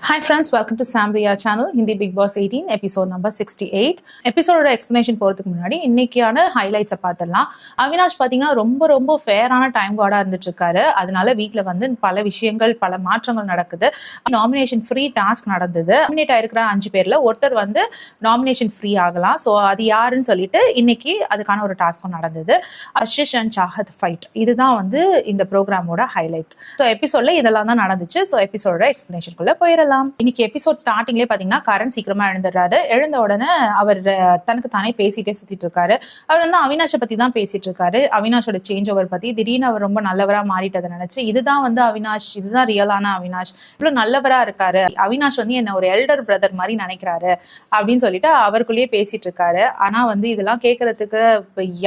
Hi friends, welcome to Samria channel, Hindi Big Boss 18, episode number 68. எபிசோடோட explanation போகிறதுக்கு முன்னாடி இன்னைக்கான ஹைலைட்ஸை பார்த்துடலாம். அவினாஷ் பார்த்தீங்கன்னா ரொம்ப ஃபேரான டைம் கார்டாக இருந்துட்டு இருக்காரு. அதனால வீட்டில் வந்து பல விஷயங்கள், பல மாற்றங்கள் நடக்குது. நாமினேஷன் ஃப்ரீ டாஸ்க் நடந்தது. நாமினேட் ஆயிருக்கிற 5 பேர்ல ஒருத்தர் வந்து நாமினேஷன் ஃப்ரீ ஆகலாம். ஸோ அது யாருன்னு சொல்லிட்டு இன்னைக்கு அதுக்கான ஒரு டாஸ்க்கும் நடந்தது. அஷிஷ் அண்ட் சாஹத் ஃபைட், இதுதான் வந்து இந்த ப்ரோக்ராமோட ஹைலைட். ஸோ எபிசோட்ல இதெல்லாம் தான் நடந்துச்சு. ஸோ எபிசோட எக்ஸ்பிளனேஷனுக்குள்ள போயிடலாம். இன்னைக்கு எபிசோட் ஸ்டார்டிங்லேயே பாத்தீங்கன்னா கரண் சீக்கிரமா எழுந்துடுறாரு. எழுந்த உடனே அவர் தனக்கு தானே பேசிட்டே சுத்திட்டு இருக்காரு. அவர் வந்து அவினாஷை பத்தி தான் பேசிட்டு இருக்காரு. அவினாஷோட சேஞ்ச் ஓவர் பத்தி. திடீர்னு அவர் ரொம்ப நல்லவரா மாறிட்டதை நினைச்சு இதுதான் வந்து அவினாஷ், இதுதான் ரியலான அவினாஷ், இவ்வளவு நல்லவரா இருக்காரு, அவினாஷ் வந்து என்ன ஒரு எல்டர் பிரதர் மாதிரி நினைக்கிறாரு அப்படின்னு சொல்லிட்டு அவருக்குள்ளேயே பேசிட்டு இருக்காரு. ஆனா வந்து இதெல்லாம் கேட்கறதுக்கு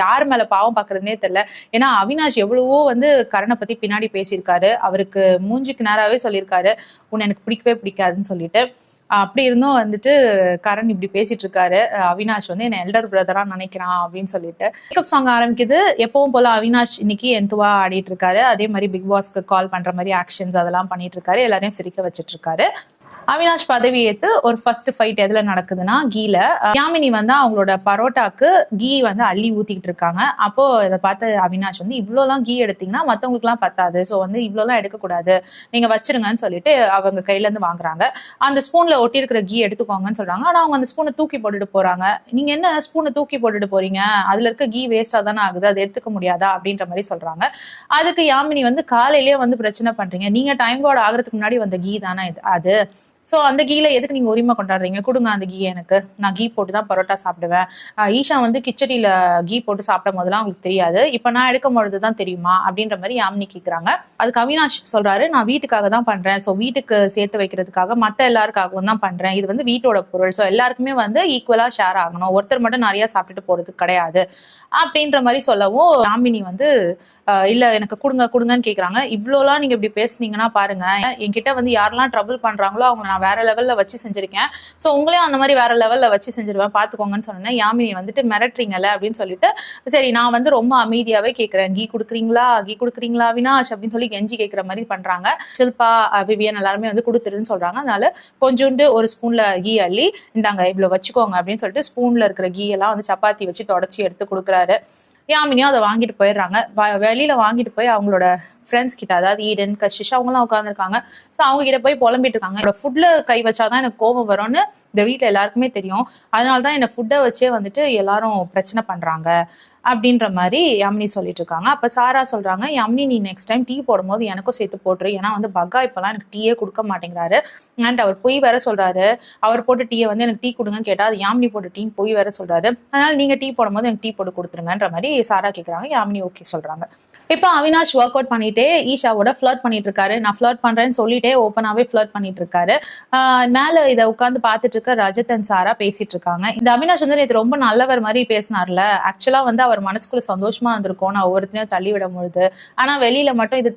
யார் மேல பாவம் பாக்குறதுனே தெரியல. ஏன்னா அவினாஷ் எவ்வளவோ வந்து கரணை பத்தி பின்னாடி பேசியிருக்காரு. அவருக்கு மூஞ்சிக்கு நேராவே சொல்லியிருக்காரு, உன்னை எனக்கு பிடிக்கவே பிடிக்காதுன்னு சொல்லிட்டு. அப்படி இருந்தும் வந்துட்டு கரண் இப்படி பேசிட்டு இருக்காரு. அவினாஷ் வந்து என்ன எல்டர் பிரதரா நினைக்கிறான் அப்படின்னு சொல்லிட்டு மேக்கப் சாங் ஆரம்பிக்குது. எப்பவும் போல அவினாஷ் இன்னைக்கு எந்துவா ஆடிட்டு இருக்காரு. அதே மாதிரி பிக் பாஸ்க்கு கால் பண்ற மாதிரி ஆக்ஷன்ஸ் அதெல்லாம் பண்ணிட்டு இருக்காரு. எல்லாரையும் சிரிக்க வச்சிட்டு இருக்காரு. அவினாஷ் பதவி ஏத்து ஒரு ஃபர்ஸ்ட் ஃபைட் எதுல நடக்குதுன்னா கீல. யாமினி வந்து அவங்களோட பரோட்டாக்கு கீ வந்து அள்ளி ஊத்திக்கிட்டு இருக்காங்க. அப்போ இதை பார்த்து அவினாஷ் வந்து இவ்வளோலாம் கீ எடுத்தீங்கன்னா மற்றவங்களுக்கு எல்லாம் பத்தாது, ஸோ வந்து இவ்வளோலாம் எடுக்கக்கூடாது, நீங்க வச்சிருங்கன்னு சொல்லிட்டு அவங்க கையில இருந்து வாங்குறாங்க. அந்த ஸ்பூன்ல ஒட்டி இருக்கிற கீ எடுத்துக்கோங்கன்னு சொல்றாங்க. ஆனா அவங்க அந்த ஸ்பூனை தூக்கி போட்டுட்டு போறாங்க. நீங்க என்ன ஸ்பூனை தூக்கி போட்டுட்டு போறீங்க, அதுல இருக்க கீ வேஸ்டா தானே ஆகுது, அதை எடுத்துக்க முடியாதா அப்படின்ற மாதிரி சொல்றாங்க. அதுக்கு யாமினி வந்து காலையிலேயே வந்து பிரச்சனை பண்றீங்க, நீங்க டைம் கார்டு ஆகிறதுக்கு முன்னாடி வந்த கீ தானே அது, ஸோ அந்த கீல எதுக்கு நீங்க உரிமை கொண்டாடுறீங்க, கொடுங்க அந்த கீ எனக்கு, நான் கீ போட்டு தான் பரோட்டா சாப்பிடுவேன். ஈஷா வந்து கிச்சடியில கீ போட்டு சாப்பிடும் போதெல்லாம் அவங்களுக்கு தெரியாது, இப்ப நான் எடுக்கும் பொழுதுதான் தெரியுமா அப்படின்ற மாதிரி யாமினி கேட்கறாங்க. அதுக்கு அவினாஷ் சொல்றாரு, நான் வீட்டுக்காக தான் பண்றேன், ஸோ வீட்டுக்கு சேர்த்து வைக்கிறதுக்காக மத்த எல்லாருக்காகவும் தான் பண்றேன், இது வந்து வீட்டோட பொருள், ஸோ எல்லாருக்குமே வந்து ஈக்குவலா ஷேர் ஆகணும், ஒருத்தர் மட்டும் நிறைய சாப்பிட்டுட்டு போறது கிடையாது அப்படின்ற மாதிரி சொல்லவும் யாமினி வந்து இல்ல எனக்கு கொடுங்கன்னு கேக்குறாங்க. இவ்வளோலாம் நீங்க இப்படி பேசுனீங்கன்னா பாருங்க, என்கிட்ட வந்து யாரெல்லாம் ட்ரபிள் பண்றாங்களோ அவங்க நான் வேற லெவல்ல வச்சு செஞ்சிருக்கேன், ஸோ உங்களையும் அந்த மாதிரி வேற லெவல்ல வச்சு செஞ்சிருவேன் பாத்துக்கோங்கன்னு சொன்னேன். யாமினி வந்துட்டு மிரட்டுறீங்கல்ல அப்படின்னு சொல்லிட்டு, சரி நான் வந்து ரொம்ப அமைதியாவே கேட்கிறேன், கீ கொடுக்குறீங்களா அவினாஷ் அப்படின்னு சொல்லி கெஞ்சி கேட்கிற மாதிரி பண்றாங்க. ஷில்பா, விவியன் எல்லாருமே வந்து கொடுத்துருன்னு சொல்றாங்க. அதனால கொஞ்சோண்டு ஒரு ஸ்பூன்ல கீ அள்ளி இந்தாங்க இவ்வளவு வச்சுக்கோங்க அப்படின்னு சொல்லிட்டு ஸ்பூன்ல இருக்கிற கீ எல்லாம் வந்து சப்பாத்தி வச்சு தொடச்சி எடுத்து கொடுக்குறாரு. யாமினியும் அதை வாங்கிட்டு போயிடுறாங்க. வெளியில வாங்கிட்டு போய் அவங்களோட ஃப்ரெண்ட்ஸ் கிட்ட, அதாவது ஈடன், கஷிஷ் அவங்கலாம் உட்காந்துருக்காங்க. ஸோ அவங்க கிட்ட போய் புலம்பிட்டு இருக்காங்க, என்னோட ஃபுட்ல கை வச்சாதான் எனக்கு கோபம் வரும்னு இந்த வீட்டில் எல்லாருக்குமே தெரியும், அதனாலதான் என்ன ஃபுட்டை வச்சே வந்துட்டு எல்லாரும் பிரச்சனை பண்றாங்க அப்படின்ற மாதிரி யாமினி சொல்லிட்டு இருக்காங்க. அப்ப சாரா சொல்றாங்க, யாமினி நீ நெக்ஸ்ட் டைம் டீ போடும்போது எனக்கும் சேர்த்து போட்டுரு, ஏன்னா வந்து பக்கா இப்பெல்லாம் எனக்கு டீயே கொடுக்க மாட்டேங்கிறாரு அண்ட் அவர் பொய் வேற சொல்றாரு, அவர் போட்டு டீயை வந்து எனக்கு டீ கொடுங்கன்னு கேட்டா அது யாமினி போட்டு டீ பொய் வேற சொல்றாரு, அதனால நீங்க டீ போடும்போது எனக்கு டீ போட்டு கொடுத்துருங்கன்ற மாதிரி சாரா கேட்கறாங்க. யாமினி ஓகே சொல்றாங்க. இப்ப அவினாஷ் ஒர்க் அவுட் பண்ணிட்டே ஈஷாவோட ஃபிளர்ட் பண்ணிட்டு இருக்காரு. நான் ஃபிளர்ட் பண்றேன்னு சொல்லிட்டே ஓப்பனாவே ஃபிளர்ட் பண்ணிட்டு இருக்காரு. மேல இதை உட்காந்து பார்த்துட்டு இருக்க ரஜத் அண்ட் சாரா பேசிட்டு இருக்காங்க. இந்த அவினாஷ் வந்து நேற்று ரொம்ப நல்லவர் மாதிரி பேசினார்ல, ஆக்சுவலா வந்து அவர் மனசுக்குள்ள சந்தோஷமா இருந்திருக்கும் நான் ஒவ்வொருத்தனையும் தள்ளி விடும் பொழுது, ஆனா வெளியில மட்டும் இது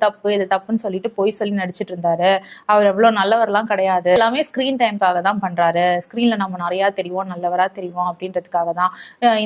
தப்புன்னு சொல்லிட்டு போய் சொல்லி நடிச்சிட்டு இருந்தாரு. அவர் எவ்வளவு நல்லவர்லாம் கிடையாது, எல்லாமே ஸ்கிரீன் டைம்காக தான் பண்றாரு, ஸ்கிரீன்ல நம்ம நிறைய தெரியும், நல்லவரா தெரியும் அப்படின்றதுக்காக தான்.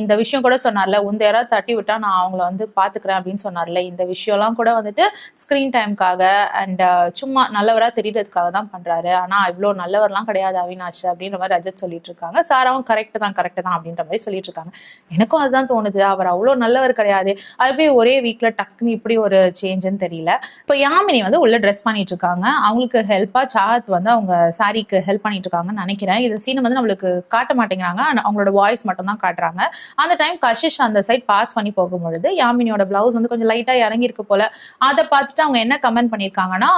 இந்த விஷயம் கூட சொன்னார்ல, உந்த யாராவது தட்டி விட்டா நான் அவங்கள வந்து பாத்துக்கிறேன் அப்படின்னு சொன்னார்ல, இந்த விஷயம்லாம் கூட வந்துட்டு ஸ்கிரீன் டைம்காக அண்ட் சும்மா நல்லவரா தெரியறதுக்காக தான் பண்றாரு, ஆனா இவ்வளவு நல்லவர்லாம் கிடையாது அவினாஷ் அப்படின்ற மாதிரி ரஜத் சொல்லிட்டு இருக்காங்க. சாராவும் கரெக்ட் தான் அப்படின்ற மாதிரி சொல்லிட்டு இருக்காங்க. எனக்கும் அதுதான் தோணுது, அவர் அவ்வளவு நல்லவர் கிடையாது, அது போய் ஒரே வீக்ல டக்குன்னு இப்படி ஒரு சேஞ்சுன்னு தெரியல. இப்போ யாமினி வந்து உள்ள ட்ரெஸ் பண்ணிட்டு இருக்காங்க. அவங்களுக்கு ஹெல்ப்பா சாத் வந்து அவங்க சாரிக்கு ஹெல்ப் பண்ணிட்டு இருக்காங்கன்னு நினைக்கிறேன். இந்த சீனை வந்து நம்மளுக்கு காட்ட மாட்டேங்கிறாங்க, அவங்களோட வாய்ஸ் மட்டும் தான் காட்டுறாங்க. அந்த டைம் கஷிஷ் அந்த சைட் பாஸ் பண்ணி போகும்பொழுது யாமினியோட பிளவுஸ் வந்து கொஞ்சம் லைட்டா இறங்கி இருக்கு போல. அதை பார்த்துட்டு அவங்க என்ன கமெண்ட் பண்ணிருக்காங்கன்னா,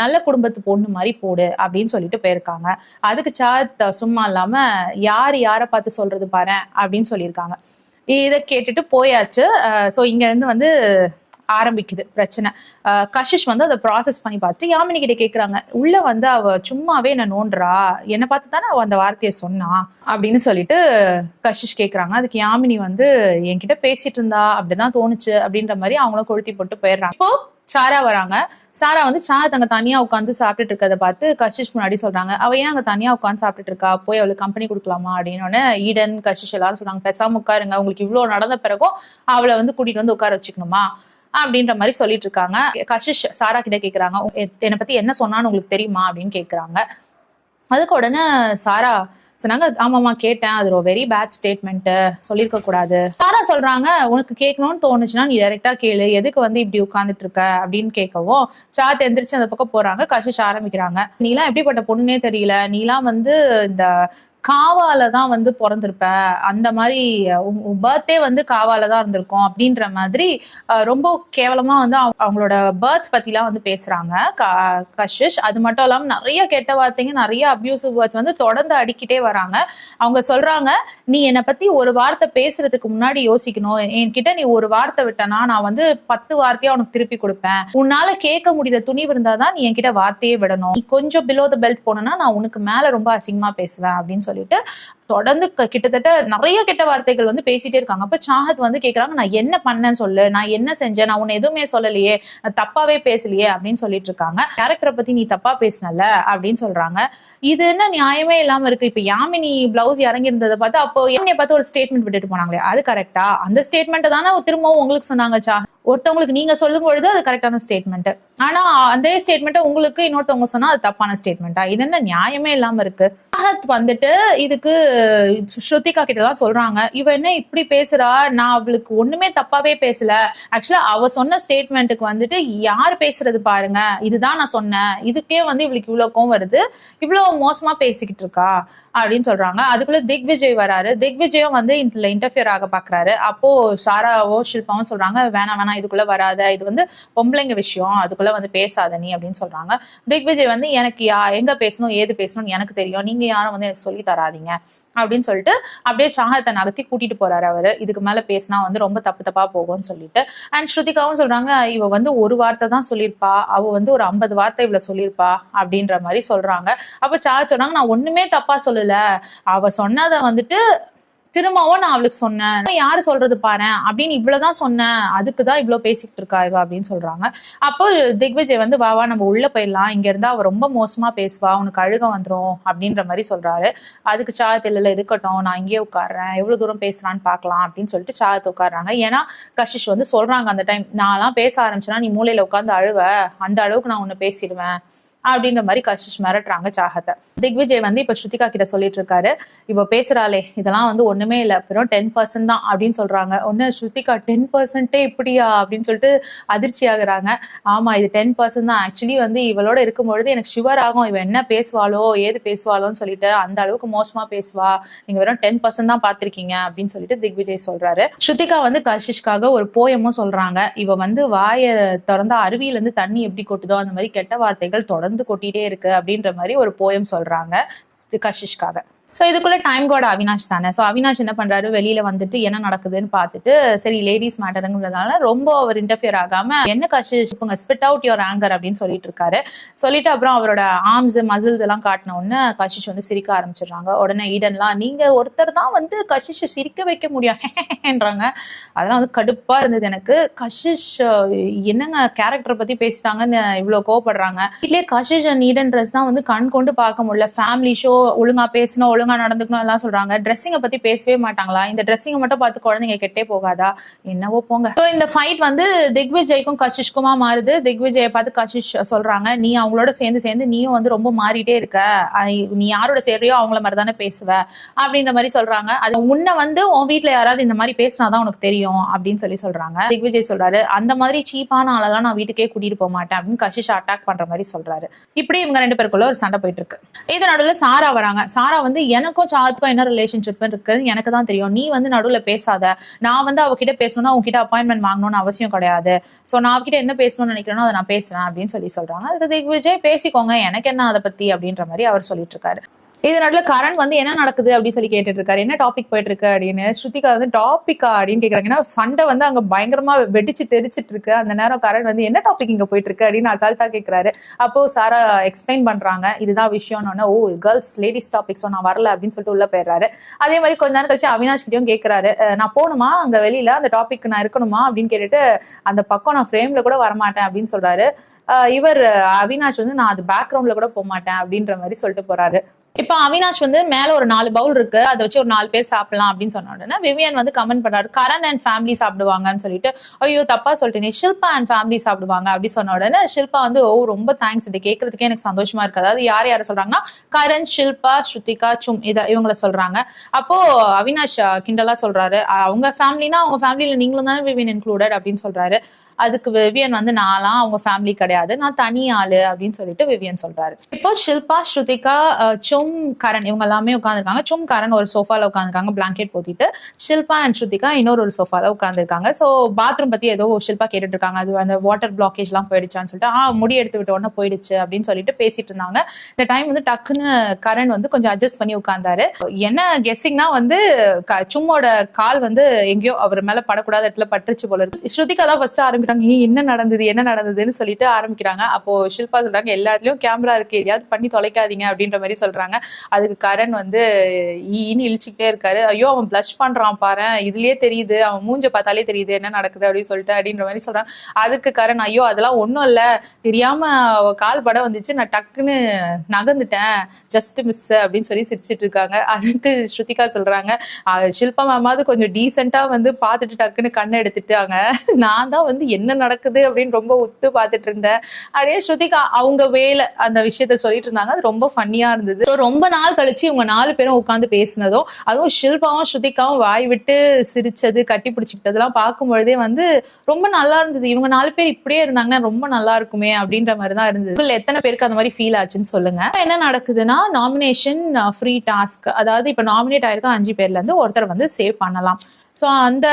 நல்ல குடும்பத்து பொண்ணு மாதிரி போடு அப்படின்னு சொல்லிட்டு போயிருக்காங்க. அதுக்கு சாத் சும்மா இல்லாம யாரை பார்த்து சொல்றது பாரு அப்படின்னு சொல்லியிருக்காங்க. இதை கேட்டுட்டு போயாச்சு. ஸோ இங்க இருந்து வந்து ஆரம்பிக்குது பிரச்சனை. கஷிஷ் வந்து அதை ப்ராசஸ் பண்ணி பார்த்து யாமினி கிட்ட கேட்குறாங்க, உள்ள வந்து அவ சும்மாவே என்ன நோண்டுறா, என்னை பார்த்து தானே அவ அந்த வார்த்தையை சொன்னா அப்படின்னு சொல்லிட்டு கஷிஷ் கேட்குறாங்க. அதுக்கு யாமினி வந்து என்கிட்ட பேசிட்டு இருந்தா அப்படிதான் தோணுச்சு அப்படின்ற மாதிரி அவங்களும் கொளுத்தி போட்டு போயிடுறாங்க. இப்போ சாரா வராங்க. சாரா வந்து சாத் அங்க தனியா உட்காந்து சாப்பிட்டுட்டு இருக்கதை பார்த்து கஷிஷ் முன்னாடி சொல்றாங்க, அவ ஏன் அங்க தனியா உட்காந்து சாப்பிட்டுட்டு இருக்கா, போய் அவளுக்கு கம்பெனி கொடுக்கலாமா அப்படின்னு. ஈடன், கஷிஷ் எல்லாரும் சொல்றாங்க, பேசாம உட்காருங்க, உங்களுக்கு இவ்வளவு நடந்த பிறகும் அவளை வந்து கூட்டிட்டு வந்து உட்கார வச்சுக்கணுமா அப்படின்ற மாதிரி சொல்லிட்டு இருக்காங்க. கஷிஷ் சாரா கிட்ட கேக்குறாங்க, என்னை பத்தி என்ன சொன்னான்னு உங்களுக்கு தெரியுமா அப்படின்னு கேக்குறாங்க. அதுக்கு உடனே சாரா சொன்னாங்க, ஆமாமா கேட்டேன், அது ஒரு வெரி பேட் ஸ்டேட்மெண்ட், சொல்லியிருக்க கூடாது. சாரா சொல்றாங்க, உனக்கு கேட்கணும்னு தோணுச்சுன்னா நீ டைரக்டா கேளு, எதுக்கு வந்து இப்படி உட்கார்ந்துட்டு இருக்க அப்படின்னு கேட்கவும் சாத் எந்திரிச்சு அந்த பக்கம் போறாங்க. கஷிஷ் ஆரம்பிக்கிறாங்க, நீலாம் எப்படிப்பட்ட பொண்ணுன்னே தெரியல, நீலாம் வந்து இந்த காவால தான் வந்து பிறந்திருப்ப, அந்த மாதிரி பர்த்டே வந்து காவால தான் இருந்திருக்கும் அப்படின்ற மாதிரி ரொம்ப கேவலமா வந்து அவங்களோட பர்த் பத்திலாம் வந்து பேசுறாங்க கஷிஷ். அது மட்டும் இல்லாம நிறைய கெட்ட வார்த்தைங்க, நிறைய அபியூசிவ் வேர்ட்ஸ் வந்து தொடர்ந்து அடிக்கிட்டே வராங்க. அவங்க சொல்றாங்க, நீ என்னை பத்தி ஒரு வார்த்தை பேசுறதுக்கு முன்னாடி யோசிக்கணும், என்கிட்ட நீ ஒரு வார்த்தை விட்டனா நான் வந்து 10 வார்த்தையா உனக்கு திருப்பி கொடுப்பேன், உன்னால கேட்க முடியற துணிவு இருந்தாதான் நீ என்கிட்ட வார்த்தையே விடணும், நீ கொஞ்சம் பிலோ த பெல்ட் போனா நான் உனக்கு மேல ரொம்ப அசிங்கமா பேசுவேன் அப்படின்னு சொல்லிட்டு தொடர்ந்து கிட்டத்தட்ட நிறைய கெட்ட வார்த்தைகள் வந்து பேசிட்டே இருக்காங்க. அப்ப சாஹத் வந்து கேக்குறாங்க, நான் என்ன பண்ணேன்னு சொல்லு, நான் என்ன செஞ்சேன், நான் உன்னை எதுவுமே சொல்லலையே, நான் தப்பாவே பேசலையே அப்படின்னு சொல்லிட்டு இருக்காங்க. கேரக்டரை பத்தி நீ தப்பா பேசினல அப்படின்னு சொல்றாங்க. இது என்ன நியாயமே இல்லாம இருக்கு. இப்ப யாமினி பிளவுஸ் இறங்கி இருந்ததை பார்த்து அப்போ யாமினியை பார்த்து ஒரு ஸ்டேட்மெண்ட் விட்டுட்டு போனாங்களே, அது கரெக்டா? அந்த ஸ்டேட்மெண்ட் தானே திரும்பவும் உங்களுக்கு சொன்னாங்க. ஒருத்தவங்களுக்கு நீங்க சொல்லும் பொழுது அது கரெக்டான ஸ்டேட்மெண்ட், ஆனா அதே ஸ்டேட்மெண்ட் உங்களுக்கு இன்னொருத்தவங்க சொன்னா அது தப்பான ஸ்டேட்மெண்டா? இது என்ன நியாயமே இல்லாம இருக்கு. சாஹத் வந்துட்டு இதுக்கு ஸ்ருதிகா கிட்டதான் சொல்றாங்க, இவ என்ன இப்படி பேசுறா, நான் அவளுக்கு ஒண்ணுமே தப்பாவே பேசல, ஆக்சுவலா அவ சொன்ன ஸ்டேட்மெண்ட்டுக்கு வந்துட்டு யார் பேசுறது பாருங்க, இதுதான் நான் சொன்னேன், இதுக்கே வந்து இவளுக்கு இவ்வளவு கோவம் வருது, இவ்வளவு மோசமா பேசிக்கிட்டு இருக்கா அப்படின்னு சொல்றாங்க. அதுக்குள்ள திக்விஜய் வராரு. திக்விஜயும் வந்து இதுல இன்டர்ஃபியர் ஆக பாக்குறாரு. அப்போ சாராவோ ஷில்பாவும் சொல்றாங்க, வேணாம் வேணாம், இதுக்குள்ள வராத, இது வந்து பொம்பளைங்க விஷயம், அதுக்குள்ள வந்து பேசாத நீ அப்படின்னு சொல்றாங்க. திக்விஜய் வந்து, எனக்கு எங்க பேசணும் ஏது பேசணும்னு எனக்கு தெரியும், நீங்க யாரும் வந்து எனக்கு சொல்லி தராதீங்க அப்படின்னு சொல்லிட்டு அப்படியே சாஹத்தை நகர்த்தி கூட்டிட்டு போறாரு அவரு. இதுக்கு மேல பேசினா வந்து ரொம்ப தப்பா போகும்னு சொல்லிட்டு. அண்ட் ஸ்ருதிகாவும் சொல்றாங்க, இவ வந்து ஒரு வார்த்தை தான் சொல்லியிருப்பா, அவ வந்து ஒரு 50 வார்த்தை இவ்வளவு சொல்லியிருப்பா அப்படின்ற மாதிரி சொல்றாங்க. அப்ப சாஹத் சொல்றாங்க, நான் ஒண்ணுமே தப்பா சொல்லல, அவ சொன்னதை வந்துட்டு திரும்பவும் நான் அவளுக்கு சொன்னேன், யாரு சொல்றது பாரு அப்படின்னு இவ்வளவுதான் சொன்னேன், அதுக்குதான் இவ்வளவு பேசிக்கிட்டு இருக்கா இவ அப்படின்னு சொல்றாங்க. அப்போ திக்விஜய் வந்து, வா நம்ம உள்ள போயிடலாம், இங்க இருந்தா அவ ரொம்ப மோசமா பேசுவா, உனக்கு அழுக வந்துரும் அப்படின்ற மாதிரி சொல்றாரு. அதுக்கு சாஹத் இல்ல இருக்கட்டும், நான் இங்கேயே உட்காடுறேன், எவ்வளவு தூரம் பேசுறான்னு பாக்கலாம் அப்படின்னு சொல்லிட்டு சாஹத் உட்காடுறாங்க. ஏன்னா கஷிஷ் வந்து சொல்றாங்க அந்த டைம், நான்லாம் பேச ஆரம்பிச்சேன்னா நீ மூலையில உட்காந்து அழுவ, அந்த அளவுக்கு நான் உன்னை பேசிடுவேன் அப்படின்ற மாதிரி கஷிஷ் மிரட்டுறாங்க சாஹத்தை. திக்விஜய் வந்து இப்ப ஸ்ருதிகா கிட்ட சொல்லிட்டு இருக்காரு, இப்ப பேசுறாளே இதெல்லாம் வந்து ஒண்ணுமே இல்ல, வெறும் 10% தான் அப்படின்னு சொல்றாங்க. ஒன்னு ஸ்ருதிகா 10% இப்படியா அப்படின்னு சொல்லிட்டு அதிர்ச்சி ஆகுறாங்க. ஆமா இது 10% தான், ஆக்சுவலி வந்து இவளோட இருக்கும்பொழுது எனக்கு ஷிவர் ஆகும், இவ என்ன பேசுவாளோ ஏது பேசுவாளோன்னு சொல்லிட்டு, அந்த அளவுக்கு மோசமா பேசுவா, நீங்க வெறும் 10% தான் பாத்திருக்கீங்க அப்படின்னு சொல்லிட்டு திக்விஜய் சொல்றாரு. ஸ்ருதிகா வந்து கஷிஷ்காக ஒரு போயமும் சொல்றாங்க. இவ வந்து வாயை திறந்தா அருவியில இருந்து தண்ணி எப்படி கொட்டுதோ அந்த மாதிரி கெட்ட வார்த்தைகள் தொடர்ந்து கொட்டிட்டே இருக்கு அப்படின்ற மாதிரி ஒரு போயம் சொல்றாங்க கஷிஷ்காக. ஸோ இதுக்குள்ள டைம் காட் அவினாஷ் தானே. ஸோ அவினாஷ் என்ன பண்றாரு, வெளியில வந்துட்டு என்ன நடக்குதுன்னு பார்த்துட்டு, சரி லேடிஸ் மேட்டருங்கிறதுனால ரொம்ப அவர் இன்டர்ஃபியர் ஆகாம, என்ன கஷிஷ் இப்ப ஸ்பிட் அவுட் யுவர் ஆங்கர் அப்படின்னு சொல்லிட்டு இருக்காரு. சொல்லிட்டு அப்புறம் அவரோட ஆர்ம்ஸ் மசில்ஸ் எல்லாம் காட்டின உடனே கஷிஷ் வந்து சிரிக்க ஆரம்பிச்சிடுறாங்க. உடனே ஈடன்லாம், நீங்க ஒருத்தர் தான் வந்து கஷிஷ் சிரிக்க வைக்க முடியும்ன்றாங்க. அதெல்லாம் வந்து கடுப்பா இருந்தது எனக்கு. கஷிஷ் என்னங்க கேரக்டரை பத்தி பேசிட்டாங்கன்னு இவ்வளவு கோவப்படுறாங்க. இல்லையே கஷிஷ் அண்ட் ஈடன் ட்ரெஸ் தான் வந்து கண் கொண்டு பார்க்க முடியல. ஃபேமிலி ஷோ, ஒழுங்கா பேசணும், ஒழுங்கா நடந்துக்கணும் எல்லாம் சொல்றாங்க. ட்ரெஸ்ஸிங்கை பத்தி பேசவே மாட்டாங்களா? இந்த ட்ரெஸ்ஸிங்கை மட்டும் பார்த்து குழந்தைங்க கெட்டே போகாதா? என்னவோ போங்க. இந்த ஃபைட் வந்து திக்விஜய்க்கும் கஷிஷ்குமா மாறுது. திக்விஜயை பார்த்து கஷிஷ் சொல்றாங்க, நீ அவங்களோட சேர்ந்து நீயும் வந்து ரொம்ப மாறிட்டே இருக்க, நீ யாரோட சேர்றியோ அவங்கள மாதிரி தானே பேசுவ அப்படின்ற மாதிரி சொல்றாங்க. அது உன்னை வந்து உன் வீட்டுல யாராவது இந்த மாதிரி பேசினாதான் உனக்கு தெரியும் அப்படின்னு சொல்றாங்க. திக்விஜய் சொல்றாரு, அந்த மாதிரி சீப்பான ஆளெல்லாம் நான் வீட்டுக்கே கூட்டிட்டு போக மாட்டேன் அப்படின்னு கஷிஷ் அட்டாக் பண்ற மாதிரி சொல்றாரு. இப்படி இவங்க 2 பேருக்குள்ள ஒரு சண்டை போயிட்டு இருக்கு. இது நடுவில் சாரா வராங்க. சாரா வந்து, எனக்கும் சாஹத்துக்கும் என்ன ரிலேஷன்ஷிப் இருக்குன்னு எனக்கு தான் தெரியும், நீ வந்து நடுவில் பேசாத, நான் வந்து அவகிட்ட பேசணும்னா உங்ககிட்ட அப்பாயின்மெண்ட் வாங்கணும்னு அவசியம் கிடையாது, ஸோ நான் அவகிட்ட என்ன பேசணும்னு நினைக்கிறேனோ அதை நான் பேசுவேன் அப்படின்னு சொல்றாங்க. அதுக்கு திக்விஜய், பேசிக்கோங்க, எனக்கு என்ன அதை பத்தி அப்படின்ற மாதிரி அவர் சொல்லிட்டு இருக்காரு. இது நடுவில் கரண் வந்து என்ன நடக்குது அப்படின்னு சொல்லி கேட்டுட்டு இருக்காரு, என்ன டாபிக் போயிட்டு இருக்கு அப்படின்னு. ஸ்ருதிகா வந்து, டாபிக்கா அப்படின்னு கேட்கறாங்க. ஏன்னா சண்டை வந்து அங்க பயங்கரமா வெடிச்சு தெரிச்சிட்டு இருக்கு. அந்த நேரம் கரண் வந்து, என்ன டாபிக் இங்க போயிட்டு இருக்கு அப்படின்னு அசால்ட்டா கேட்கிறாரு. அப்போ சாரா எக்ஸ்பிளைன் பண்றாங்க, இதுதான் விஷயம்னு. ஓ கேர்ள்ஸ் லேடிஸ் டாபிக், ஸோ நான் வரல அப்படின்னு சொல்லிட்டு உள்ள போயிடுறாரு. அதே மாதிரி கொஞ்ச நேரம் கழிச்சு அவினாஷ் கிட்டையும் கேட்கிறாரு, நான் போகணுமா அங்க வெளியில, அந்த டாபிக் நான் இருக்கணுமா அப்படின்னு கேட்டுட்டு, அந்த பக்கம் நான் ஃப்ரேம்ல கூட வரமாட்டேன் அப்படின்னு சொல்றாரு. இவர் அவினாஷ் வந்து, நான் அது பேக்ரவுண்ட்ல கூட போக மாட்டேன் அப்படின்ற மாதிரி சொல்லிட்டு போறாரு. இப்ப அவினாஷ் வந்து மேல ஒரு 4 பவுல் இருக்கு, அதை வச்சு ஒரு 4 பேர் சாப்பிடலாம் அப்படின்னு சொன்ன உடனே விவியன் வந்து கமெண்ட் பண்றாரு, கரண் அண்ட் ஃபேமிலி சாப்பிடுவாங்கன்னு சொல்லிட்டு. ஐயோ தப்பா சொல்லிட்டேன், ஷில்பா அண்ட் ஃபேமிலி சாப்பிடுவாங்க அப்படி சொன்ன உடனே ஷில்பா வந்து ஓ ரொம்ப தேங்க்ஸ், இது கேட்கறதுக்கே எனக்கு சந்தோஷமா இருக்கு. அதாவது யார் யாரை சொல்றாங்கன்னா கரண், ஷில்பா, ஸ்ருதிகா, சும் இவங்களை சொல்றாங்க. அப்போ அவினாஷ் கிண்டலா சொல்றாரு, அவங்க ஃபேமிலினா அவங்க ஃபேமிலியில நீங்களும் தானே விவியன் இன்க்ளூடட் அப்படின்னு சொல்றாரு. அதுக்கு விவியன் வந்து நான்லாம் அவங்க ஃபேமிலி கிடையாது, நான் தனி ஆளு அப்படின்னு சொல்லிட்டு விவியன் சொல்றாரு. இப்போ ஷில்பா, ஸ்ருதிகா, சும், கரண் இவங்க எல்லாமே உட்காந்துருக்காங்க. சும், கரண் ஒரு சோஃபால உட்காந்துருக்காங்க பிளாங்கெட் போத்திட்டு. ஷில்பா அண்ட் ஸ்ருதிகா இன்னொரு சோஃபால உட்காந்துருக்காங்க. ஸோ பாத்ரூம் பத்தி ஏதோ ஷில்பா கேட்டுட்டு இருக்காங்க, அது அந்த வாட்டர் பிளாக்கேஜ் எல்லாம் போயிடுச்சான்னு சொல்லிட்டு முடி எடுத்து விட்ட உடனே போயிடுச்சு அப்படின்னு சொல்லிட்டு பேசிட்டு இருந்தாங்க. இந்த டைம் வந்து டக்குன்னு கரண் வந்து கொஞ்சம் அட்ஜஸ்ட் பண்ணி உட்கார்ந்தாரு. என்ன கெஸ்ஸிங்னா வந்து சும்மோட கால் வந்து எங்கேயோ அவர் மேல படக்கூடாத இடத்துல பட்டுருச்சு போல இருக்கு. ஸ்ருதிகா தான் ஃபர்ஸ்ட் ஆரம்பிக்கிறாங்க, என்ன நடந்ததுன்னு சொல்லிட்டு ஆரம்பிக்கிறாங்க. அப்போ ஷில்பா சொல்றாங்க, எல்லா இடத்துலயும் கேமரா இருக்கு, எதையாவது பண்ணி தொலைக்காதீங்க அப்படின்ற மாதிரி சொல்றாங்க. அதுக்கு கரண் வந்து ஈன்னு இழிச்சுக்கிட்டே இருக்காரு. ஐயோ அவன் பிளஷ் பண்றான் பாரு, இதுலயே தெரியுது, அவன் மூஞ்ச பார்த்தாலே தெரியுது என்ன நடக்குது அப்படின்னு சொல்லிட்டு அப்படின்ற மாதிரி சொல்றான். அதுக்கு கரண், ஐயோ அதெல்லாம் ஒன்றும் இல்லை, தெரியாம கால் படம் வந்துச்சு, நான் டக்குன்னு நகர்ந்துட்டேன், ஜஸ்ட் மிஸ் அப்படின்னு சொல்லி சிரிச்சிட்டு இருக்காங்க. அதுக்கு ஸ்ருதிகா சொல்றாங்க, ஷில்பா மேமாவது கொஞ்சம் டீசெண்டா வந்து பார்த்துட்டு டக்குன்னு கண்ணை எடுத்துட்டாங்க, நான் தான் வந்து என்ன நடக்குது அப்படின்னு ரொம்ப உத்து பார்த்துட்டு இருந்தேன். அப்படியே ஸ்ருதிகா அவங்க வேலை அந்த விஷயத்த சொல்லிட்டு இருந்தாங்க. அது ரொம்ப ஃபன்னியா இருந்தது. ஸோ ரொம்ப நாள் கழிச்சு இவங்க 4 பேரும் உட்காந்து பேசினதும், அதுவும் ஷில்பாவும் ஸ்ருதிகாவும் வாய் விட்டு சிரிச்சது, கட்டி பிடிச்சிக்கிட்டதெல்லாம் பார்க்கும் பொழுதே வந்து ரொம்ப நல்லா இருந்தது. இவங்க 4 பேர் இப்படியே இருந்தாங்கன்னா ரொம்ப நல்லா இருக்குமே அப்படின்ற மாதிரி தான் இருந்தது. எத்தனை பேருக்கு அந்த மாதிரி ஃபீல் ஆச்சுன்னு சொல்லுங்க. என்ன நடக்குதுன்னா, நாமினேஷன் ஃப்ரீ டாஸ்க், அதாவது இப்ப நாமினேட் ஆயிருக்க 5 பேர்ல இருந்து ஒருத்தர் வந்து சேவ் பண்ணலாம். ஸோ அந்த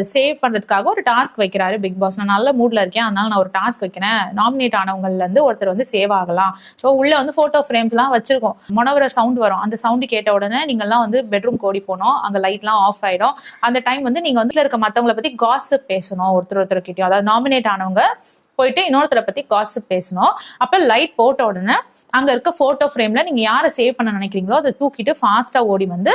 சேவ் பண்றதுக்காக ஒரு டாஸ்க் வைக்கிறாரு பிக் பாஸ். நான் நல்ல மூட்ல இருக்கேன், அதனால நான் ஒரு டாஸ்க் வைக்கிறேன், நாமினேட் ஆனவங்கல இருந்து ஒருத்தர் வந்து சேவ் ஆகலாம். ஸோ உள்ள வந்து போட்டோ ஃப்ரேம்ஸ் எல்லாம் வச்சிருக்கோம். மொனவர சவுண்ட் வரும், அந்த சவுண்ட் கேட்ட உடனே நீங்க எல்லாம் வந்து பெட்ரூம் ஓடி போனோம், அங்க லைட் எல்லாம் ஆஃப் ஆயிடும். அந்த டைம் வந்து நீங்க வந்து இருக்க மத்தவங்களை பத்தி காசிப் பேசணும், ஒருத்தர் கிட்டயும். அதாவது நாமினேட் ஆனவங்க போயிட்டு இன்னொருத்தரை பத்தி காசிப் பேசணும். அப்ப லைட் போட்ட உடனே அங்க இருக்க போட்டோ ஃப்ரேம்ல நீங்க யாரை சேவ் பண்ண நினைக்கிறீங்களோ அதை தூக்கிட்டு ஃபாஸ்டா ஓடி வந்து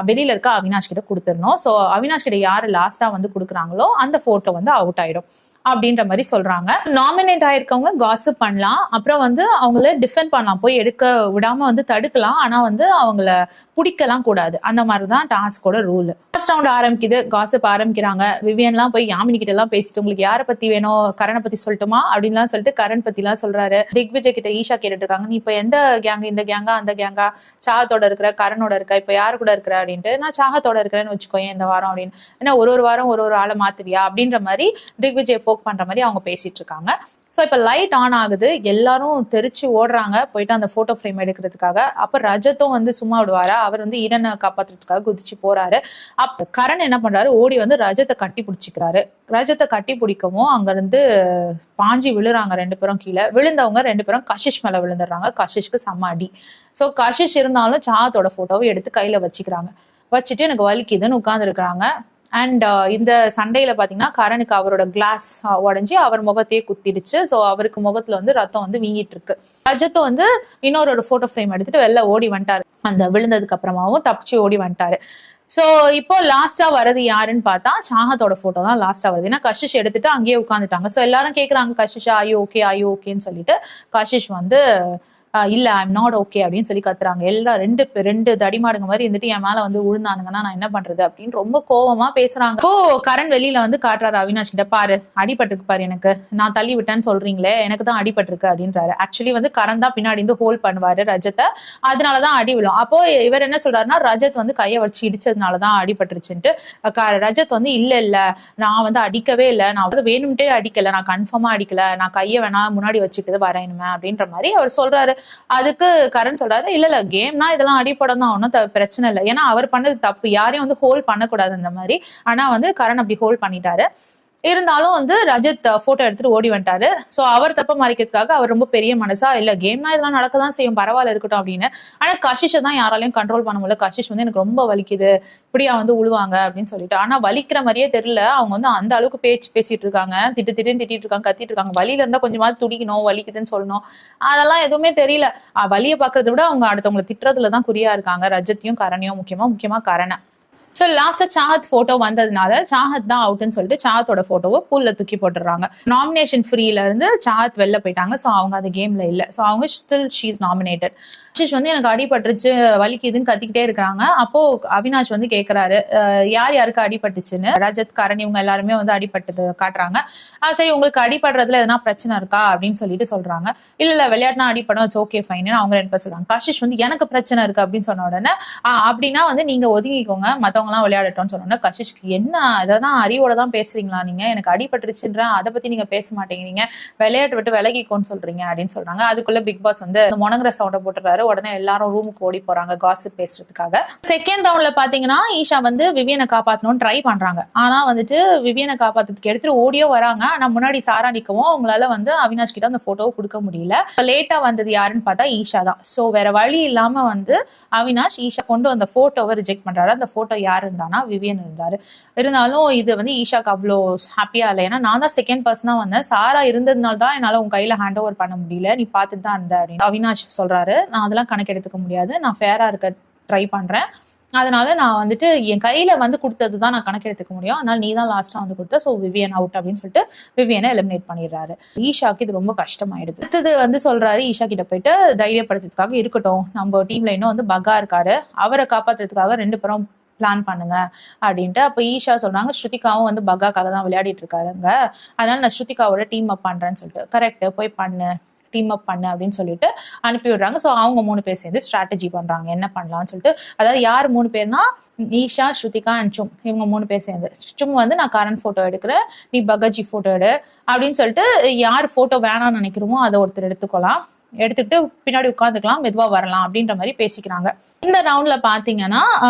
வெளியில இருக்க அவினாஷ் கிட்ட கொடுத்துடணும். ஸோ அவினாஷ் கிட்ட யாரு லாஸ்டா வந்து கொடுக்குறாங்களோ அந்த போட்டோ வந்து அவுட் ஆயிடும் அப்படின்ற மாதிரி சொல்றாங்க. நாமினேட் ஆயிருக்கவங்க காசிப் பண்ணலாம், அப்புறம் வந்து அவங்கள டிஃபெண்ட் பண்ணலாம், போய் எடுக்க விடாம வந்து தடுக்கலாம், ஆனா வந்து அவங்கள பிடிக்கலாம் கூடாது. அந்த மாதிரிதான் டாஸ்கோட ரூல். ஃபர்ஸ்ட் ரவுண்ட் ஆரம்பிக்குது, காசிப் ஆரம்பிக்கிறாங்க. விவியன்லாம் போய் யாமினி கிட்ட எல்லாம் பேசிட்டு, உங்களுக்கு யாரை பத்தி வேணும், கரணை பத்தி சொல்லட்டுமா அப்படின்லாம் சொல்லிட்டு கரண் பத்தி எல்லாம் சொல்றாரு. திக்விஜய் கிட்ட ஈஷா கேட்டுட்டு இருக்காங்க, நீ இப்ப எந்த கேங், இந்த கேங்கா அந்த கேங்கா, சாகத்தோட இருக்கிற, கரணோட இருக்க, இப்ப யாரு கூட இருக்கிற அப்படின்ட்டு. நான் சாகத்தோட இருக்கிறேன்னு வச்சுக்கோயேன் இந்த வாரம் அப்படின்னு. ஏன்னா ஒரு வாரம் ஒரு ஆளை மாத்துவியா அப்படின்ற மாதிரி திக்விஜய் போக் பண்ற மாதிரி அவங்க பேசிட்டு இருக்காங்க. சோ இப்ப லைட் ஆன் ஆகுது, எல்லாரும் தெரிச்சு ஓடுறாங்க போயிட்டு அந்த போட்டோ ஃப்ரேம் எடுக்கிறதுக்காக. அப்ப ரஜத்தும் வந்து சும்மா விடுவாரா, அவர் வந்து ஈரனை காப்பாத்துறதுக்காக குதிச்சு போறாரு. அப்ப கரண் என்ன பண்றாரு, ஓடி வந்து ரஜத்தை கட்டி பிடிச்சிக்கிறாரு. ரஜத்தை கட்டி பிடிக்கவும் அங்க இருந்து பாஞ்சி விழுறாங்க 2 பேரும் கீழே. விழுந்தவங்க 2 பேரும் கஷிஷ் மேல விழுந்துடுறாங்க. கஷிஷ்க்கு செம்ம அடி. சோ கஷிஷ் இருந்தாலும் சாகத்தோட போட்டோவை எடுத்து கையில வச்சுக்கிறாங்க. வச்சுட்டு எனக்கு வலிக்குதுன்னு உட்கார்ந்து இருக்கிறாங்க. அண்ட் இந்த சண்டையில பாத்தீங்கன்னா கரனுக்கு அவரோட கிளாஸ் உடஞ்சி அவர் முகத்தையே குத்திடுச்சு. ஸோ அவருக்கு முகத்துல வந்து ரத்தம் வந்து வீங்கிட்டு இருக்கு. ரஜத்தும் வந்து இன்னொரு போட்டோ ஃப்ரேம் எடுத்துட்டு வெளில ஓடி வந்துட்டாரு. அந்த விழுந்ததுக்கு அப்புறமாவும் தப்பிச்சு ஓடி வந்துட்டாரு. சோ இப்போ லாஸ்டா வரது யாருன்னு பார்த்தா சாகத்தோட போட்டோ தான் லாஸ்டா வருது. ஏன்னா கஷிஷ் எடுத்துட்டு அங்கேயே உட்காந்துட்டாங்க. சோ எல்லாரும் கேக்குறாங்க கஷிஷா ஐயோ ஓகேன்னு சொல்லிட்டு. கஷிஷ் வந்து இல்ல ஐம் நாட் ஓகே அப்படின்னு சொல்லி கத்துறாங்க. எல்லாம் ரெண்டு தடிமாடுங்க மாதிரி இருந்துட்டு என் மேல வந்து விழுந்தானுங்கன்னா நான் என்ன பண்றது அப்படின்னு ரொம்ப கோவமா பேசுறாங்க. இப்போ கரண் வெளியில வந்து காட்டுறாரு அவினாஷ் கிட்ட, பாரு அடிபட்டிருக்கு பாரு, எனக்கு நான் தள்ளி விட்டேன்னு சொல்றீங்களே, எனக்கு தான் அடிபட்டிருக்கு அப்படின்றாரு. ஆக்சுவலி வந்து கரண் தான் பின்னாடி இருந்து ஹோல்ட் பண்ணுவாரு ரஜத்தை, அதனாலதான் அடி விழும். அப்போ இவர் என்ன சொல்றாருன்னா, ரஜத் வந்து கையை வச்சு இடிச்சதுனாலதான் அடிபட்டுருச்சுன்ட்டு. ரஜத் வந்து இல்ல நான் வந்து அடிக்கவே இல்லை, நான் வந்து வேணும்ட்டே அடிக்கல, நான் கன்ஃபார்மா அடிக்கல, நான் கையை வேணா முன்னாடி வச்சுக்கிட்டு வரேனுமே அப்படின்ற மாதிரி அவர் சொல்றாரு. அதுக்கு கரண் சொல்றாரு, இல்ல கேம்னா இதெல்லாம் அடிப்படம் தான், ஒன்னும் பிரச்சனை இல்லை, ஏன்னா அவர் பண்ணது தப்பு, யாரையும் வந்து ஹோல்ட் பண்ணக்கூடாது அந்த மாதிரி. ஆனா வந்து கரண் அப்படி ஹோல்ட் பண்ணிட்டாரு. இருந்தாலும் வந்து ரஜத் போட்டோ எடுத்துட்டு ஓடி வந்துட்டாரு. சோ அவர் தப்ப மறைக்கிறதுக்காக அவர் ரொம்ப பெரிய மனசா, இல்ல கேம்னா இதெல்லாம் நடக்கதான் செய்யும், பரவாயில்ல இருக்கட்டும் அப்படின்னு. ஆனா கஷிஷை தான் யாராலையும் கண்ட்ரோல் பண்ண முடியல. கஷிஷ் வந்து எனக்கு ரொம்ப வலிக்குது, இப்படியா வந்து உழுவாங்க அப்படின்னு சொல்லிட்டு. ஆனா வலிக்கிற மாதிரியே தெரியல, அவங்க வந்து அந்த அளவுக்கு பேசிட்டு இருக்காங்க, திட்டிட்டு இருக்காங்க, கத்திட்டு இருக்காங்க. வலியில இருந்தா கொஞ்சமாவது துடிக்கணும், வலிக்குதுன்னு சொல்லணும், அதெல்லாம் எதுவுமே தெரியல. வலியை பாக்குறத விட அவங்க அடுத்தவங்களை திட்டுறதுலதான் குறியா இருக்காங்க, ரஜத்தையும் கரணையும், முக்கியமா கரணை. ஸோ லாஸ்டா சாஹத் போட்டோ வந்ததுனால சாஹத் தான் அவுட்னு சொல்லிட்டு சாஹத்தோட போட்டோவை பூல்ல தூக்கி போட்டுடுறாங்க. நாமினேஷன் ஃப்ரீல இருந்து சாஹத் வெளில போயிட்டாங்க. ஸோ அவங்க அந்த கேம்ல இல்லை. ஸோ அவங்க still she is nominated. Kashish வந்து எனக்கு அடிபட்டுருச்சு வலிக்குதுன்னு கத்திக்கிட்டே இருக்கிறாங்க. அப்போ அவினாஷ் வந்து கேட்கிறாரு யார் யாருக்கு அடிபட்டுச்சுன்னு. ரஜத், கரண் இவங்க எல்லாருமே வந்து அடிபட்டது காட்டுறாங்க. சரி உங்களுக்கு அடிபடுறதுல எதனா பிரச்சனை இருக்கா அப்படின்னு சொல்லிட்டு சொல்றாங்க. இல்ல விளையாட்டுனா அடிப்படும், இட்ஸ் ஓகே ஃபைன் அவங்க 2 பேர் சொல்றாங்க. கஷிஷ் வந்து எனக்கு பிரச்சனை இருக்கு அப்படின்னு சொன்ன உடனே அப்படின்னா வந்து நீங்க ஒதுங்கிக்கோங்க மத்தவங்க எல்லாம் விளையாடட்டும்னு சொன்னோன்னா கஷிஷ்க்கு என்ன அதெல்லாம் அறிவோட தான் பேசுறீங்களா நீங்க, எனக்கு அடிபட்டுருச்சுன்ற அதை பத்தி நீங்க பேச மாட்டேங்கிறீங்க, விளையாட்டு விட்டு விலகிக்கோன்னு சொல்றீங்க அப்படின்னு சொல்றாங்க. அதுக்குள்ள பிக் பாஸ் வந்து முணங்குற சவுண்ட போட்டுறாரு. உடனே எல்லாரும் ரூமுக்கு ஓடி போறாங்க காசிப் பேசுறதுக்காக. செகண்ட் ரவுண்ட்ல பாத்தீங்கன்னா ஈஷா வந்து விவியனை காப்பாத்தணும்னு ட்ரை பண்றாங்க. ஆனா வந்துட்டு விவியனை காப்பாத்துறதுக்கு எடுத்துட்டு ஓடியோ வராங்க. ஆனா முன்னாடி சாரா நிக்கவும் அவங்களால வந்து அவினாஷ் கிட்ட அந்த போட்டோவை கொடுக்க முடியல. லேட்டா வந்தது யாருன்னு பார்த்தா ஈஷா தான். சோ வேற வழி இல்லாம வந்து அவினாஷ் ஈஷா கொண்டு வந்த போட்டோவை ரிஜெக்ட் பண்றாரு. அந்த போட்டோ யாரு இருந்தானா விவியன் இருந்தாரு. இருந்தாலும் இது வந்து ஈஷாக்கு அவ்வளோ ஹாப்பியா இல்லை. ஏன்னா நான் தான் செகண்ட் பர்சனா வந்தேன், சாரா இருந்ததுனால தான் என்னால உன் கையில ஹேண்ட் ஓவர் பண்ண முடியல, நீ பார்த்துட்டு தான் இருந்த அப்படின்னு அவினாஷ் சொல்றாரு. நான் அதெல்லாம் கணக்கு எடுத்துக்க முடியாது, நான் ஃபேரா இருக்க ட்ரை பண்றேன், அதனால நான் வந்துட்டு என் கையில வந்து கொடுத்தது தான் நான் கணக்கு எடுத்துக்க முடியும், அதனால நீ தான் லாஸ்டா வந்து கொடுத்த, ஸோ விவியன் அவுட் அப்படின்னு சொல்லிட்டு விவியனை எலிமினேட் பண்ணிடுறாரு. ஈஷாக்கு இது ரொம்ப கஷ்டமாயிடுது. அடுத்தது வந்து சொல்றாரு ஈஷா கிட்ட போயிட்டு தைரியப்படுத்துறதுக்காக, இருக்கட்டும் நம்ம டீம்ல இன்னும் வந்து பகா இருக்காரு, அவரை காப்பாத்துறதுக்காக 2 பேரும் பிளான் பண்ணுங்க அப்படின்ட்டு. அப்ப ஈஷா சொல்றாங்க ஸ்ருதிகாவும் வந்து பகாக்காக தான் விளையாடிட்டு இருக்காருங்க, அதனால நான் ஸ்ருதிகாவோட டீம் அப் பண்றேன்னு சொல்லிட்டு. கரெக்ட், போய் பண்ணு, டீம் அப் பண்ணு அப்படின்னு சொல்லிட்டு அனுப்பி விடுறாங்க. ஸோ அவங்க 3 பேர் சேர்ந்து ஸ்ட்ராட்டஜி பண்றாங்க என்ன பண்ணலாம்னு சொல்லிட்டு. அதாவது யார் 3 பேர்னா ஈஷா, ஸ்ருதிகா அண்ட் சும், இவங்க 3 பேர் சேர்ந்து. சும் வந்து நான் கரண்ட் போட்டோ எடுக்கிறேன், நீ பகாஜி போட்டோ எடு அப்படின்னு சொல்லிட்டு யார் போட்டோ வேணாம்னு நினைக்கிறோமோ அதை ஒருத்தர் எடுத்துக்கலாம், எடுத்துட்டு பின்னாடி உட்காந்துக்கலாம், மெதுவா வரலாம் அப்படின்ற மாதிரி பேசிக்கிறாங்க. இந்த ரவுண்ட்ல பாத்தீங்கன்னா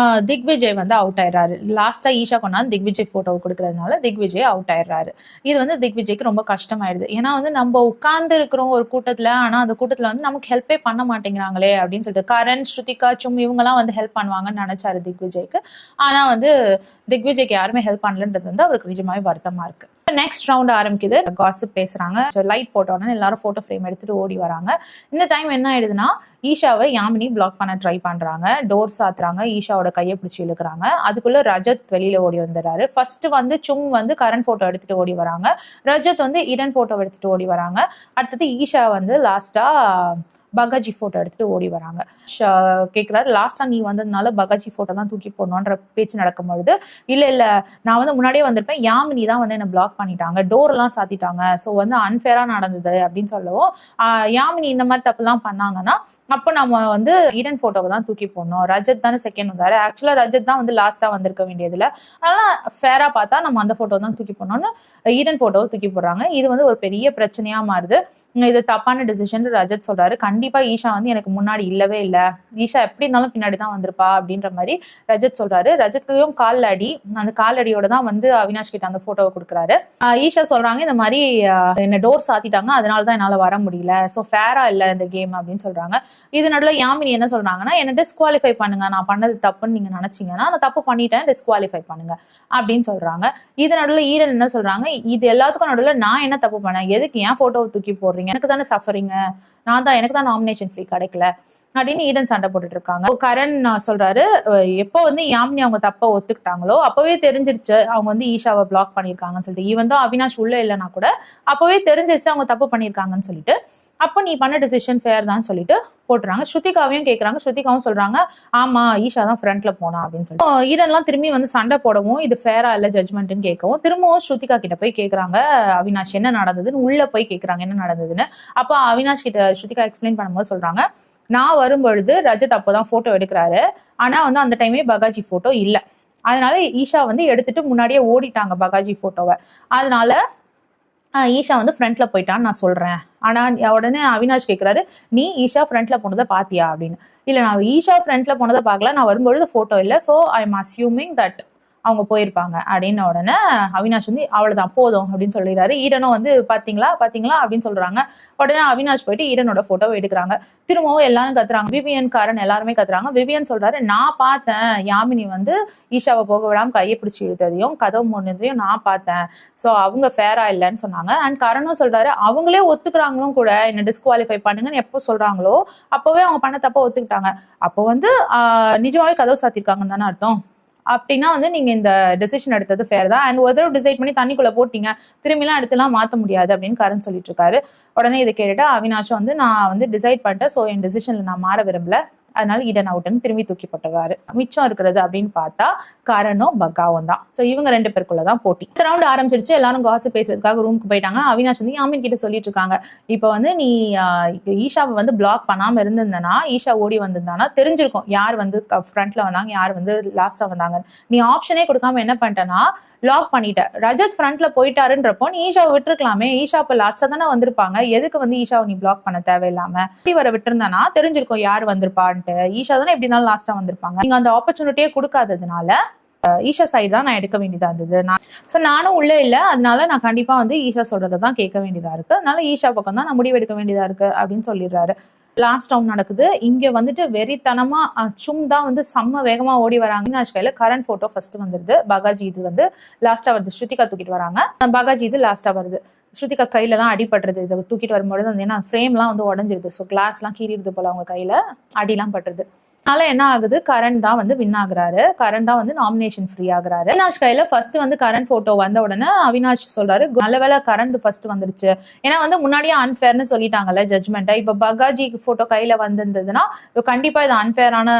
திக்விஜய் வந்து அவுட் ஆயிடுறாரு. லாஸ்டா ஈஷா கொண்டாந்து திக்விஜய் போட்டோ கொடுக்கறதுனால திக்விஜய் அவுட் ஆயிடுறாரு. இது வந்து திக்விஜய்க்கு ரொம்ப கஷ்டமாயிடுது. ஏன்னா வந்து நம்ம உட்கார்ந்து இருக்கிறோம் ஒரு கூட்டத்துல, ஆனா அந்த கூட்டத்துல வந்து நமக்கு ஹெல்ப்பே பண்ண மாட்டேங்கிறாங்களே அப்படின்னு சொல்லிட்டு கரண், ஸ்ருதிகா, சும் இவங்க எல்லாம் வந்து ஹெல்ப் பண்ணுவாங்கன்னு நினைச்சாரு திக்விஜய்க்கு. ஆனா வந்து திக்விஜய்க்கு யாருமே ஹெல்ப் பண்ணலன்றது வந்து அவருக்கு நிஜமாவே வருத்தமா இருக்கு. நெக்ஸ்ட் ரவுண்ட் ஆரம்பிக்குது. காசிப் பேசுறாங்க. லைட் போட்ட உடனே எல்லாரும் போட்டோ ஃப்ரேம் எடுத்துட்டு ஓடி வராங்க. இந்த டைம் என்ன ஆயிடுதுன்னா ஈஷாவை யாமினி பிளாக் பண்ண ட்ரை பண்றாங்க, டோர் சாத்துறாங்க, ஈஷாவோட கையை பிடிச்சி இழுக்கிறாங்க. அதுக்குள்ள ரஜத் வெளியில ஓடி வந்துடுறாரு. ஃபர்ஸ்ட் வந்து சும் வந்து கரண்ட் போட்டோ எடுத்துட்டு ஓடி வராங்க, ரஜத் வந்து இடன் போட்டோ எடுத்துட்டு ஓடி வராங்க. அடுத்தது ஈஷா வந்து லாஸ்டா பகாஜி போட்டோ எடுத்துட்டு ஓடி வராங்க. கேட்கிறாரு லாஸ்டா நீ வந்ததுனால பகாஜி போட்டோ தான் தூக்கி போடணும்ன்ற பேச்சு நடக்கும் பொழுது, இல்ல நான் வந்து முன்னாடியே வந்திருப்பேன், யாமினி தான் வந்து என்ன பிளாக் பண்ணிட்டாங்க, டோர் எல்லாம் சாத்திட்டாங்க, ஸோ வந்து அன்ஃபேரா நடந்தது அப்படின்னு சொல்லவும், யாமினி இந்த மாதிரி தப்பு எல்லாம் பண்ணாங்கன்னா அப்போ நம்ம வந்து ஈடன் போட்டோவை தான் தூக்கி போடணும், ரஜத் தானே செகண்ட் வந்தாரு, ஆக்சுவலா ரஜத் தான் வந்து லாஸ்டா வந்திருக்க வேண்டியதுல, அதனால ஃபேரா பார்த்தா நம்ம அந்த போட்டோ தான் தூக்கி போடணும்னு ஈடன் போட்டோவை தூக்கி போடுறாங்க. இது வந்து ஒரு பெரிய பிரச்சனையா மாறுது. இது தப்பான டிசிஷன் ரஜத் சொல்றாரு. கண்டிப்பா ஈஷா வந்து எனக்கு முன்னாடி இல்லவே இல்ல, ஈஷா எப்படி இருந்தாலும் பின்னாடி தான் வந்திருப்பா அப்படின்ற மாதிரி ரஜத் சொல்றாரு. ரஜத்துக்கும் கால் அடி, அந்த கால் அடியோட தான் வந்து அவினாஷ் கிட்ட அந்த போட்டோவை கொடுக்குறாரு. ஈஷா சொல்றாங்க இந்த மாதிரி என்ன டோர் சாத்திட்டாங்க, அதனாலதான் என்னால வர முடியல, சோ ஃபேரா இல்ல இந்த கேம் அப்படின்னு சொல்றாங்க. இது நடுவில் யாமினி என்ன சொல்றாங்கன்னா என்ன டிஸ்குவாலிஃபை பண்ணுங்க, நான் பண்ணது தப்புன்னு நீங்க நினைச்சீங்கன்னா நான் தப்பு பண்ணிட்டேன், டிஸ்குவாலிஃபை பண்ணுங்க அப்படின்னு சொல்றாங்க. இது நடுவில் ஈடன் என்ன சொல்றாங்க, இது எல்லாத்துக்கும் நடுவில் நான் என்ன தப்பு பண்ணேன், எதுக்கு என் போட்டோவை தூக்கி போடுறீங்க, எனக்கு தானே சஃபரிங்க, எனக்கு தான் நாமினேஷன் ஃப்ரீ கிடைக்கல அப்படின்னு ஈடன் சண்டை போட்டுட்டு இருக்காங்க. கரண் சொல்றாரு எப்போ வந்து யாமினி அவங்க தப்ப ஒத்துக்கிட்டாங்களோ அப்பவே தெரிஞ்சிருச்சு அவங்க வந்து ஈஷாவை பிளாக் பண்ணிருக்காங்கன்னு சொல்லிட்டு, ஈவன் தான் அவினாஷ் உள்ள இல்லைன்னா கூட அப்பவே தெரிஞ்சிருச்சு அவங்க தப்பு பண்ணிருக்காங்கன்னு சொல்லிட்டு, அப்போ நீ பண்ண டிசிஷன் ஃபேர் தான் சொல்லிட்டு போட்டுறாங்க. ஸ்ருதிகாவையும் கேட்கறாங்க, ஸ்ருதிகாவும் சொல்றாங்க ஆமா ஈஷா தான் ஃப்ரண்ட்ல போனா அப்படின்னு சொல்லிட்டு. ஈடன்லாம் திரும்பி வந்து சண்டை போடவும் இது ஃபேரா இல்ல ஜட்மெண்ட்னு கேட்கவும் திரும்பவும் ஸ்ருதிகா கிட்ட போய் கேட்கறாங்க அவினாஷ் என்ன நடந்ததுன்னு, உள்ள போய் கேட்கறாங்க என்ன நடந்ததுன்னு. அப்போ அவினாஷ் கிட்ட ஸ்ருதிகா எக்ஸ்பிளைன் பண்ணும்போது சொல்றாங்க நான் வரும்பொழுது ரஜத் அப்போதான் போட்டோ எடுக்கிறாரு, ஆனா வந்து அந்த டைமே பகாஜி போட்டோ இல்ல, அதனால ஈஷா வந்து எடுத்துட்டு முன்னாடியே ஓடிட்டாங்க பகாஜி போட்டோவை, அதனால ஈஷா வந்து ஃப்ரண்ட்ல போயிட்டான்னு நான் சொல்றேன். ஆனா உடனே அவினாஷ் கேட்கிறாரு நீ ஈஷா ஃப்ரண்ட்ல போனதை பாத்தியா அப்படின்னு. இல்ல நான் ஈஷா ஃப்ரண்ட்ல போனதை பார்க்கல, நான் வரும்பொழுது போட்டோ இல்லை, so I am assuming that அவங்க போயிருப்பாங்க அப்படின்னு உடனே அவினாஷ் வந்து அவ்வளவுதான் போதும் அப்படின்னு சொல்லிடுறாரு. ஈடனும் வந்து பாத்தீங்களா அப்படின்னு சொல்றாங்க. உடனே அவினாஷ் போயிட்டு ஈடனோட போட்டோவை எடுக்கிறாங்க. திரும்பவும் எல்லாரும் கத்துறாங்க, விவியன் காரன் எல்லாருமே கத்துறாங்க. விவியன் சொல்றாரு நான் பார்த்தேன் யாமினி வந்து ஈஷாவை போக விடாம கையை பிடிச்சி இழுத்ததையும் கதவு முன்னதையும் நான் பார்த்தேன், ஸோ அவங்க ஃபேரா இல்லைன்னு சொன்னாங்க. அண்ட் கரனும் சொல்றாரு அவங்களே ஒத்துக்கிறாங்களும் கூட என்ன டிஸ்குவாலிஃபை பண்ணுங்கன்னு எப்போ சொல்றாங்களோ அப்பவே அவங்க பண்ண தப்ப ஒத்துக்கிட்டாங்க, அப்போ வந்து நிஜமாவே கதவு சாத்திருக்காங்கன்னு தானே அர்த்தம், அப்படின்னா வந்து நீங்க இந்த டெசிஷன் எடுத்தது ஃபேர் தான். அண்ட் ஒரு தடவை டிசைட் பண்ணி தண்ணிக்குள்ள போட்டீங்க, திரும்பிலாம் எடுத்துலாம் மாத்த முடியாது அப்படின்னு கரண் சொல்லிட்டு இருக்காரு. உடனே இதை கேட்டுட்டு அவினாஷும் வந்து நான் வந்து டிசைட் பண்ணிட்டேன், ஸோ என் டெசிஷன்ல நான் மாற விரும்பல, அதனால ஈடன் அவுட்னு திரும்பி தூக்கி போட்டுருவாரு. மிச்சம் இருக்கிறது அப்படின்னு பார்த்தா கரணும் பக்காவும் தான். ஸோ இவங்க 2 பேருக்குள்ளதான் போட்டி. இந்த ரவுண்ட் ஆரம்பிச்சிருச்சு. எல்லாரும் காசு பேசுறதுக்காக ரூமுக்கு போயிட்டாங்க. அவினாஷ் வந்து யாமின் கிட்ட சொல்லிட்டு இருக்காங்க, இப்போ வந்து நீ ஈஷாவை வந்து பிளாக் பண்ணாம இருந்திருந்தனா, ஈஷா ஓடி வந்திருந்தானா தெரிஞ்சிருக்கும் யார் வந்து ஃப்ரண்ட்ல வந்தாங்க, யார் வந்து லாஸ்டா வந்தாங்க. நீ ஆப்ஷனே கொடுக்காம என்ன பண்ணிட்டனா லாக் பண்ணிட்ட. ரஜத் ஃப்ரண்ட்ல போயிட்டாருன்றப்போ நீ ஈஷாவை விட்டுருக்கலாமே, ஈஷா இப்ப லாஸ்டா தானே வந்திருப்பாங்க, எதுக்கு வந்து ஈஷாவை நீ பிளாக் பண்ண தேவையில்லாம இப்படி வர விட்டுருந்தானா தெரிஞ்சிருக்கும் யார் வந்திருப்பான்ட்டு. ஈஷா தானே எப்படி இருந்தாலும் லாஸ்டா வந்திருப்பாங்க. நீங்க அந்த ஆப்பர்ச்சுனிட்டியே கொடுக்காததுனால ஈஷா சைடு தான் நான் எடுக்க வேண்டியதா இருந்தது. நானும் உள்ள இல்ல, அதனால நான் கண்டிப்பா வந்து ஈஷா சொல்றதை தான் கேட்க வேண்டியதா இருக்கு, அதனால ஈஷா பக்கம் தான் நான் முடிவு எடுக்க வேண்டியதா இருக்கு அப்படின்னு சொல்லிடுறாரு. லாஸ்ட் ரவுண்ட் நடக்குது. இங்க வந்துட்டு வெறித்தனமா சும் தான் வந்து செம்ம வேகமா ஓடி வராங்க. அவினாஷ் கையில கரண்ட் போட்டோ ஃபர்ஸ்ட் வந்துருது. பகாஜி இது வந்து லாஸ்டா வருது. ஸ்ருதிகா தூக்கிட்டு வராங்க. பகாஜி இது லாஸ்டா வருது. ஸ்ருதிகா கையில தான் அடிபடுறது. இதை தூக்கிட்டு வரும்போது வந்து ஏன்னா ஃப்ரேம்லாம் வந்து உடஞ்சிருது. ஸோ கிளாஸ்லாம் கீறிடுது போல அவங்க கையில, அடிலாம் பட்டுருது. அதனால என்ன ஆகுது, கரண் தான் வந்து வின் ஆகுறாரு. கரண் தான் வந்து நாமினேஷன் ஃப்ரீ ஆகுறாரு. அவினாஷ் கையில ஃபர்ஸ்ட் வந்து கரண் போட்டோ வந்த உடனே அவினாஷ் சொல்றாரு, நல்ல வேளை கரண் ஃபர்ஸ்ட் வந்துருச்சு, ஏன்னா வந்து முன்னாடியே அன்ஃபேர்னு சொல்லிட்டாங்கல்ல ஜட்மெண்ட். இப்ப பகாஜி போட்டோ கையில வந்திருந்ததுன்னா கண்டிப்பா இது அன்ஃபேரான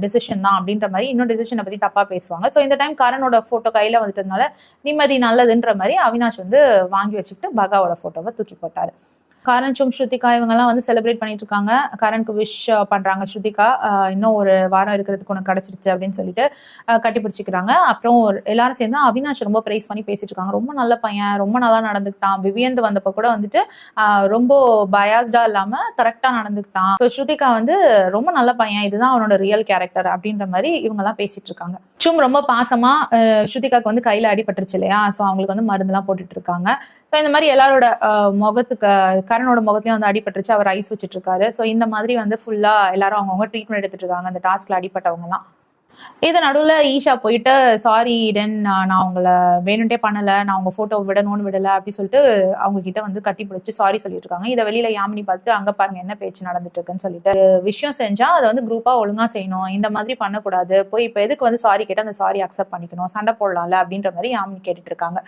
டிசிஷன் தான் அப்படின்ற மாதிரி இன்னும் டிசிஷனை பத்தி தப்பா பேசுவாங்க. ஸோ இந்த டைம் கரனோட போட்டோ கையில வந்துட்டதுனால நிம்மதி நல்லதுன்ற மாதிரி அவினாஷ் வந்து வாங்கி வச்சுக்கிட்டு பகாவோட போட்டோவை தூக்கி போட்டாரு. கரண் சும் ஸ்ருதிகா இவங்கெல்லாம் வந்து செலிப்ரேட் பண்ணிட்டு இருக்காங்க. கரனுக்கு விஷ் பண்றாங்க. ஸ்ருதிகா இன்னும் ஒரு வாரம் இருக்கிறதுக்கு உனக்கு கிடைச்சிருச்சு அப்படின்னு சொல்லிட்டு கட்டி பிடிச்சிக்கிறாங்க. அப்புறம் எல்லாரும் சேர்ந்து அவினாஷ் ரொம்ப பிரைஸ் பண்ணி பேசிட்டு இருக்காங்க. ரொம்ப நல்ல பையன், ரொம்ப நல்லா நடந்துக்கிட்டான். விவியந்து வந்தப்ப கூட வந்துட்டு ரொம்ப பயாஸ்டா இல்லாம கரெக்டா நடந்துக்கிட்டான். ஸோ ஸ்ருதிகா வந்து ரொம்ப நல்ல பையன், இதுதான் அவனோட ரியல் கேரக்டர் அப்படின்ற மாதிரி இவங்க எல்லாம் பேசிட்டு இருக்காங்க. சும் ரொம்ப பாசமா ஸ்ருதிகாக்கு வந்து கையில அடிபட்டுருச்சு இல்லையா, ஸோ அவங்களுக்கு வந்து மருந்துலாம் போட்டுட்டு இருக்காங்க. ஸோ இந்த மாதிரி எல்லாரோட முகத்துக்கு கரனோட முகத்துலயும் வந்து அடிபட்டுருச்சு, அவர் ஐஸ் வச்சுட்டு இருக்காரு. ஸோ இந்த மாதிரி வந்து ஃபுல்லா எல்லாரும் அவங்கவுங்க ட்ரீட்மெண்ட் எடுத்துட்டு இருக்காங்க அந்த டாஸ்க்ல அடிப்பட்டவங்க எல்லாம். இது நடுவுல ஈஷா போயிட்டு சாரி ஈடன், நான் உங்களை வேணும்ட்டே பண்ணல, நான் உங்க போட்டோ விடணும்னு விடல அப்படி சொல்லிட்டு அவங்க கிட்ட வந்து கட்டி பிடிச்சி சாரி சொல்லிட்டு இருக்காங்க. இதை வெளியில யாமினி பார்த்து அங்க பாருங்க என்ன பேச்சு நடந்துட்டு இருக்குன்னு சொல்லிட்டு, விஷயம் செஞ்சா அதை வந்து குரூப்பா ஒழுங்கா செய்யணும், இந்த மாதிரி பண்ணக்கூடாது, போய் இப்ப எதுக்கு வந்து சாரி கேட்டு அந்த சாரி அக்செப்ட் பண்ணிக்கணும், சண்டை போடலாம்ல அப்படின்ற மாதிரி யாமினி கேட்டுட்டு இருக்காங்க.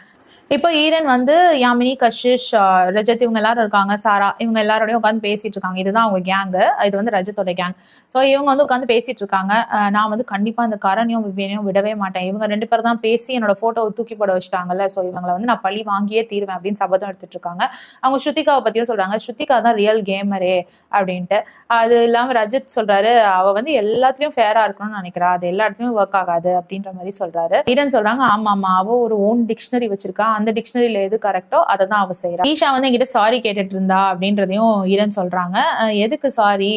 இப்போ ஈரன் வந்து யாமினி, கஷிஷ், ரஜத் இவங்க எல்லாரும் இருக்காங்க, சாரா இவங்க எல்லாரோடையும் உட்காந்து பேசிட்டு இருக்காங்க. இதுதான் அவங்க கேங்கு, இது வந்து ரஜத்தோட கேங். ஸோ இவங்க வந்து உட்காந்து பேசிட்டு இருக்காங்க. நான் வந்து கண்டிப்பா அந்த கரனையும் விவியனையும் விடவே மாட்டேன், இவங்க 2 பேர் தான் பேசி என்னோட போட்டோவை தூக்கி போட வச்சிட்டாங்கல்ல, ஸோ இவங்களை வந்து நான் பழி வாங்கியே தீருவேன் அப்படின்னு சபதம் எடுத்துட்டு இருக்காங்க. அவங்க ஸ்ருதிகாவை பத்தியும் சொல்றாங்க, ஸ்ருதிகா தான் ரியல் கேமரே அப்படின்ட்டு. அது இல்லாம ரஜத் சொல்றாரு, அவ வந்து எல்லாத்துலயும் ஃபேரா இருக்கணும்னு நினைக்கிறா, அது எல்லா இடத்துலயும் ஒர்க் ஆகாது அப்படின்ற மாதிரி சொல்றாரு. ஈடன் சொல்றாங்க, ஆமா ஆமா அவ ஒரு ஓன் டிக்ஷனரி வச்சிருக்கா, அந்த டிக்ஷனரியில எது கரெக்டோ அதை தான் அவ செய்யறா. ஈஷா வந்து என்கிட்ட சாரி கேட்டுட்டு இருந்தா அப்படின்றதையும் ஈரன் சொல்றாங்க. எதுக்கு சாரி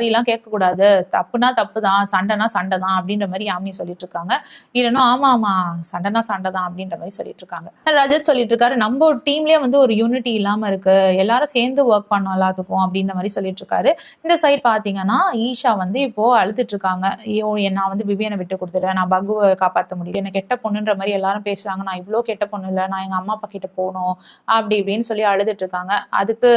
எல்லாம் கேட்க கூடாது, தப்புனா தப்பு தான், சண்டைனா சண்டை தான் அப்படின்ற மாதிரி யாமினி சொல்லிட்டு இருக்காங்க. ஈரனும் ஆமா ஆமா சண்டைனா சண்டை தான் அப்படின்ற மாதிரி சொல்லிட்டு இருக்காங்க. ரஜத் சொல்லிட்டு இருக்காரு, நம்ம டீம்லயே வந்து ஒரு யூனிட்டி இல்லாம இருக்கு, எல்லாரும் சேர்ந்து ஒர்க் பண்ணோம் எல்லாத்துக்கும் அப்படின்ற மாதிரி சொல்லிட்டு இருக்காரு. இந்த சைட் பாத்தீங்கன்னா ஈஷா வந்து இப்போ அழுதுட்டு இருக்காங்க. ஐயோ நான் வந்து விவியனை விட்டு கொடுத்துட்டேன், நான் பகுவை காப்பாற்ற முடியும், என்ன கெட்ட பொண்ணுன்ற மாதிரி எல்லாரும் பேசுறாங்க, நான் இவ்வளோ கெட்ட பொண்ணு இல்லை, நான் எங்க அம்மா அப்பா கிட்ட போகணும் அப்படி இப்படின்னு சொல்லி அழுதுட்டு இருக்காங்க. அதுக்கு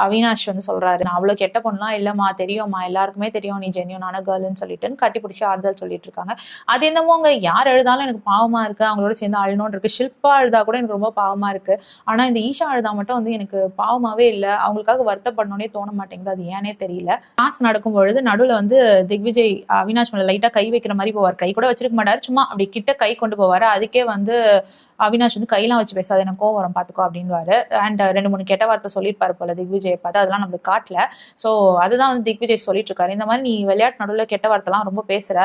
அவினாஷ் வந்து சொல்றாரு, நான் அவ்வளவு கெட்ட பொண்ணுலாம் இல்லம்மா, தெரியும்மா, எல்லாருக்குமே தெரியும் நீ ஜென்யூனான கேர்ள்னு சொல்லிட்டு கட்டி பிடிச்சி ஆறுதல் சொல்லிட்டு இருக்காங்க. அது என்னமோங்க யார் எழுதாலும் எனக்கு பாவமா இருக்கு, அவங்களோட சேர்ந்து அழுணும்னு இருக்கு. ஷில்பா அழுதா கூட எனக்கு ரொம்ப பாவமா இருக்கு, ஆனா இந்த ஈஷா அழுதா மட்டும் வந்து எனக்கு பாவமாவே இல்லை, அவங்களுக்காக வருத்தப்படணும்னே தோண மாட்டேங்குது, அது ஏனே தெரியல. டாஸ்க் நடக்கும் பொழுது நடுவுல வந்து திக்விஜய் அவினாஷ் மேல லைட்டா கை வைக்கிற மாதிரி போவார். கை கூட வச்சிருக்க மாட்டாரு, சும்மா அப்படி கிட்ட கை கொண்டு போவாரு. அதுக்கே வந்து அவினாஷ் வந்து கையெல்லாம் வச்சு பேசாது, எனக்கு கோவம் வரும் பாத்துக்கோ அப்படின்வாரு. அண்ட் 2-3 கெட்ட வார்த்தை சொல்லியிருப்பாரு போல திக்விஜயை பார்த்து, அதெல்லாம் நம்மளுக்கு காட்டல. ஸோ அதுதான் வந்து திக்விஜய் சொல்லிட்டு இருக்காரு, இந்த மாதிரி நீ விளையாட்டு நடுவில் கெட்ட வார்த்தைலாம் ரொம்ப பேசுற,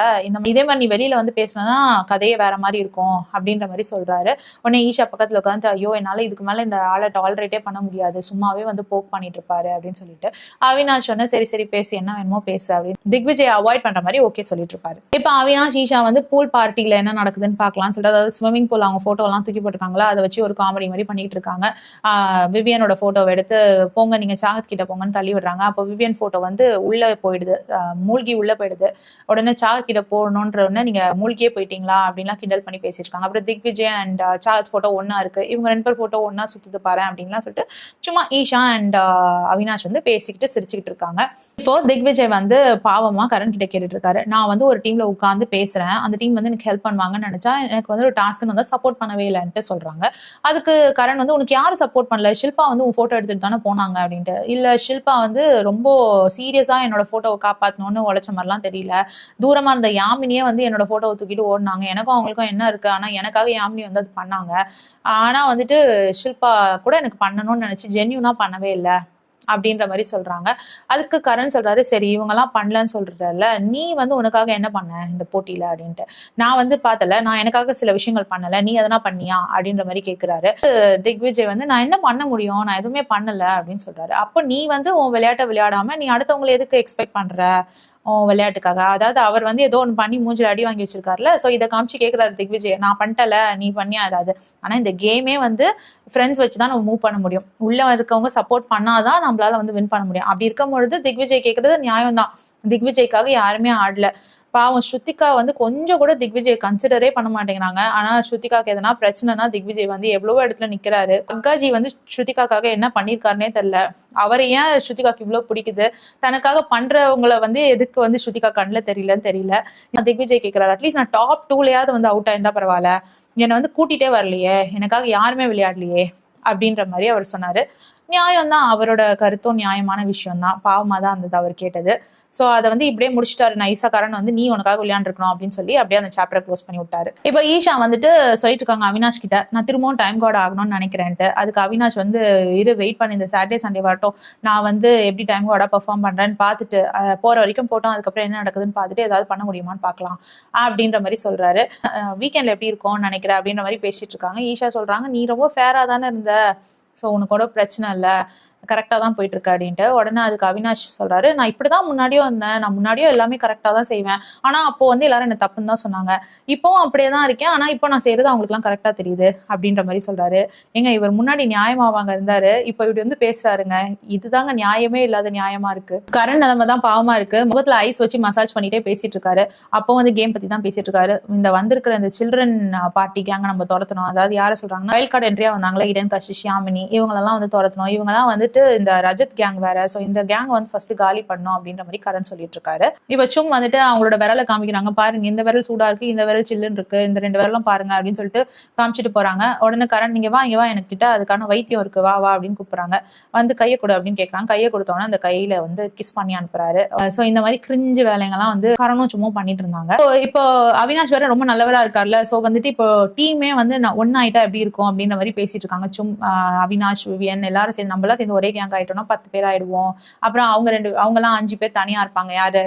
இதே மாதிரி நீ வெளியில வந்து பேசினா கதையே வேற மாதிரி இருக்கும் அப்படின்ற மாதிரி சொல்றாரு. உடனே ஈஷா பக்கத்துல உட்காந்து, ஐயோ என்னால இதுக்கு மேல இந்த ஆளை டாலரேட்டே பண்ண முடியாது, சும்மாவே வந்து போக் பண்ணிட்டு இருப்பாரு அப்படின்னு சொல்லிட்டு அவினாஷ் வந்து சரி சரி பேசு, என்ன வேணுமோ பேசு அப்படின்னு திக்விஜய் அவாய்ட் பண்ற மாதிரி ஓகே சொல்லிட்டு இருப்பாரு. இப்போ அவினாஷ் ஈஷா வந்து பூல் பார்ட்டியில என்ன நடக்குதுன்னு பார்க்கலாம்னு சொல்லிட்டு, அதாவது ஸ்விம்மிங் பூல் அவங்க போட்டோ எல்லாம் எல்லாம் தூக்கி போட்டிருக்காங்களா, அதை வச்சு ஒரு காமெடி மாதிரி பண்ணிட்டு இருக்காங்க. விவியனோட போட்டோவை எடுத்து போங்க நீங்க சாகத் கிட்ட போங்கன்னு தள்ளி விடுறாங்க. அப்போ விவியன் போட்டோ வந்து உள்ள போயிடுது, மூழ்கி உள்ள போயிடுது. உடனே சாகத் கிட்ட போகணுன்ற உடனே நீங்க மூழ்கியே போயிட்டீங்களா அப்படின்லாம் கிண்டல் பண்ணி பேசியிருக்காங்க. அப்புறம் திக்விஜய் அண்ட் சாகத் போட்டோ ஒன்னா இருக்கு, இவங்க 2 பேர் போட்டோ ஒன்னா சுத்துது பாரு அப்படின்லாம் சொல்லிட்டு சும்மா ஈஷா அண்ட் அவினாஷ் வந்து பேசிக்கிட்டு சிரிச்சுக்கிட்டு இருக்காங்க. இப்போ திக்விஜய் வந்து பாவமா கரண் கிட்ட கேட்டுட்டு இருக்காரு, நான் வந்து ஒரு டீம்ல உட்காந்து பேசுறேன், அந்த டீம் வந்து எனக்கு ஹெல்ப் பண்ணுவாங்கன்னு நினைச்சா எனக்கு வந்து ஒரு டாஸ்க் வந்து சப்போர்ட் பண்ணவே இல்லைன்ட்டு சொல்றாங்க. அதுக்கு கரண் வந்து உனக்கு யாரும் சப்போர்ட் பண்ணல, ஷில்பா வந்து உன் போட்டோ எடுத்துட்டு தானே போனாங்க அப்படின்ட்டு. இல்ல ஷில்பா வந்து ரொம்ப சீரியஸா என்னோட போட்டோவை காப்பாற்றணும்னு உழைச்ச மாதிரிலாம் தெரியல, தூரமா இருந்த யாமினியே வந்து என்னோட போட்டோவை தூக்கிட்டு ஓடினாங்க, எனக்கும் அவங்களுக்கும் என்ன இருக்கு, ஆனா எனக்காக யாமினி வந்து அது பண்ணாங்க, ஆனா வந்துட்டு ஷில்பா கூட எனக்கு பண்ணணும்னு நினைச்சு ஜென்யூனா பண்ணவே இல்லை அப்படின்ற மாதிரி சொல்றாங்க. அதுக்கு கரண் சொல்றாரு, சரி இவங்கெல்லாம் பண்ணலன்னு சொல்றல, நீ வந்து உனக்காக என்ன பண்ண இந்த போட்டியில அப்படின்ட்டு. நான் வந்து பார்த்தல, நான் எனக்காக சில விஷயங்கள் பண்ணல, நீ எதனா பண்ணியா அப்படின்ற மாதிரி கேட்கிறாரு. திக்விஜய் வந்து நான் என்ன பண்ண முடியும், நான் எதுவுமே பண்ணல அப்படின்னு சொல்றாரு. அப்போ நீ வந்து உன் விளையாட்டை விளையாடாம நீ அடுத்தவங்களை எதுக்கு எக்ஸ்பெக்ட் பண்ற விளையாட்டுக்காக? அதாவது அவர் வந்து ஏதோ ஒன்று பண்ணி மூஞ்சில் அடி வாங்கி வச்சிருக்காருல, ஸோ இதை காமிச்சு கேட்கிறாரு திக்விஜய், நான் பண்ணிட்டல நீ பண்ணியா ஏதாவது? ஆனா இந்த கேமே வந்து ஃப்ரெண்ட்ஸ் வச்சுதான் நம்ம மூவ் பண்ண முடியும், உள்ள இருக்கவங்க சப்போர்ட் பண்ணாதான் நம்மளால வந்து வின் பண்ண முடியும். அப்படி இருக்கும் பொழுது திக்விஜய் கேட்கறது நியாயம் தான், திக்விஜய்க்காக யாருமே ஆடல. பாவம் ஸ்ருத்திகா வந்து கொஞ்சம் கூட திக்விஜய் கன்சிடரே பண்ண மாட்டேங்கிறாங்க. ஆனா ஸ்ருத்திகாக்கு எதனா பிரச்சனைனா திக்விஜய் வந்து எவ்வளவோ இடத்துல நிக்கிறாரு. அக்காஜி வந்து ஸ்ருத்திகாக்காக என்ன பண்ணிருக்காருன்னே தெரியல, அவரை ஏன் ஸ்ருத்திகாக்கு இவ்வளவு பிடிக்குது, தனக்காக பண்றவங்களை வந்து எதுக்கு வந்து ஸ்ருத்திகா கண்ணுல தெரியல. திக்விஜய் கேட்கிறாரு, அட்லீஸ்ட் நான் டாப் 2லயாவது வந்து அவுட் ஆயிருந்தா பரவாயில்ல, என்னை வந்து கூட்டிட்டே வரலையே, எனக்காக யாருமே விளையாடலையே அப்படின்ற மாதிரி அவர் சொன்னாரு. நியாயம் தான், அவரோட கருத்தும் நியாயமான விஷயம் தான், பாவமா தான் இருந்தது அவர் கேட்டது. சோ அதை வந்து இப்படியே முடிச்சுட்டாரு நைசா. கரண் வந்து நீ உனக்காக விளையாண்டுருக்கணும் அப்படின்னு சொல்லி அப்படியே அந்த சாப்டரை க்ளோஸ் பண்ணி விட்டாரு. இப்போ ஈஷா வந்துட்டு சொல்லிட்டு இருக்காங்க அவினாஷ் கிட்ட, நான் திரும்பவும் டைம் கார்டு ஆகணும்னு நினைக்கிறேன்ட்டு. அதுக்கு அவினாஷ் வந்து இரு வெயிட் பண்ணி இந்த சாட்டர்டே சண்டே வரட்டும், நான் வந்து எப்படி டைம் கார்டா பெர்ஃபார்ம் பண்றேன்னு பார்த்துட்டு போற வரைக்கும் போட்டோம், அதுக்கப்புறம் என்ன நடக்குதுன்னு பார்த்துட்டு ஏதாவது பண்ண முடியுமான்னு பார்க்கலாம் அப்படின்ற மாதிரி சொல்றாரு. வீக்கெண்ட்ல எப்படி இருக்கும்னு நினைக்கிறேன் அப்படின்ற மாதிரி பேசிட்டு இருக்காங்க. ஈஷா சொல்றாங்க, நீ ரொம்ப ஃபேரா தானே இருந்த, ஸோ உனக்கு கூட பிரச்சனை இல்லை, கரெக்டா தான் போயிட்டு இருக்கு அப்படின்ட்டு. உடனே அதுக்கு அவினாஷ் சொல்றாரு, நான் இப்படிதான் முன்னாடியும் இருந்தேன், நான் முன்னாடியும் எல்லாமே கரெக்டா தான் செய்வேன், ஆனா அப்போ வந்து எல்லாரும் என்ன தப்புன்னு தான் சொன்னாங்க, இப்போவும் அப்படியே தான் இருக்கேன், ஆனா இப்போ நான் செய்யறது அவங்களுக்கு எல்லாம் கரெக்டா தெரியுது அப்படின்ற மாதிரி சொல்றாரு. ஏங்க இவர் முன்னாடி நியாயமாவாங்க இருந்தாரு, இப்போ இப்படி வந்து பேசுறாருங்க, இதுதாங்க நியாயமே இல்லாத நியாயமா இருக்கு. கரண் நிலைமை தான் பாவமா இருக்கு, முகத்துல ஐஸ் வச்சு மசாஜ் பண்ணிட்டே பேசிட்டு இருக்காரு. அப்போ வந்து கேம் பத்தி தான் பேசிட்டு இருக்காரு. இந்த வந்திருக்கிற இந்த சில்ட்ரன் பார்ட்டி கேங்க நம்ம துரத்தணும், அதாவது யாரை சொல்றாங்கன்னா வைல்ட் கார்டு என்ட்ரியா வந்தாங்களா இடன், கஷிஷ், யாமினி, இவங்களெல்லாம் வந்து துரத்தணும், இவங்கெல்லாம் வந்துட்டு இந்த ரஜத் கேங் வேற, சோ இந்த கேங் வந்து ஃபர்ஸ்ட் காலி பண்ணணும் அப்படின்ற மாதிரி கரண் சொல்லிட்டு இருக்காரு. இப்ப சும் வந்துட்டு அவங்களோட விரலை காமிக்கிறாங்க, பாருங்க இந்த விரல் சூடா இருக்கு, இந்த விரல் சில்லுன்னு இருக்கு, இந்த 2 விரலும் பாருங்க அப்படின்னு சொல்லிட்டு காமிச்சிட்டு போறாங்க. உடனே கரண் இங்க வா எனக்கு கிட்ட அதுக்கான வைத்தியம் இருக்கு, வா அப்படின்னு கூப்பிடுறாங்க. வந்து கையை கொடு அப்படின்னு கேட்கறாங்க. கையை கொடுத்தோன்னா அந்த கையில வந்து கிஸ் பண்ணி அனுப்புறாரு. சோ இந்த மாதிரி கிரிஞ்சு வேலைங்கெல்லாம் வந்து கரணும் சும்மா பண்ணிட்டு இருந்தாங்க. இப்போ அவினாஷ் வேற ரொம்ப நல்லவரா இருக்காருல்ல, சோ வந்துட்டு இப்போ டீமே வந்து ஒன்னாயிட்டா எப்படி இருக்கும் அப்படின்ற மாதிரி பேசிட்டு இருக்காங்க. சும், அவினாஷ், விவியன் எல்லாரும் சேர்ந்து நம்ம எல்லாம் சேர்ந்து ஒரே கேங் ஆயிட்டோம்னா 10 பேர் ஆயிடுவோம். அப்புறம் அவங்கெல்லாம் 5 பேர் தனியா இருப்பாங்க. யாரு,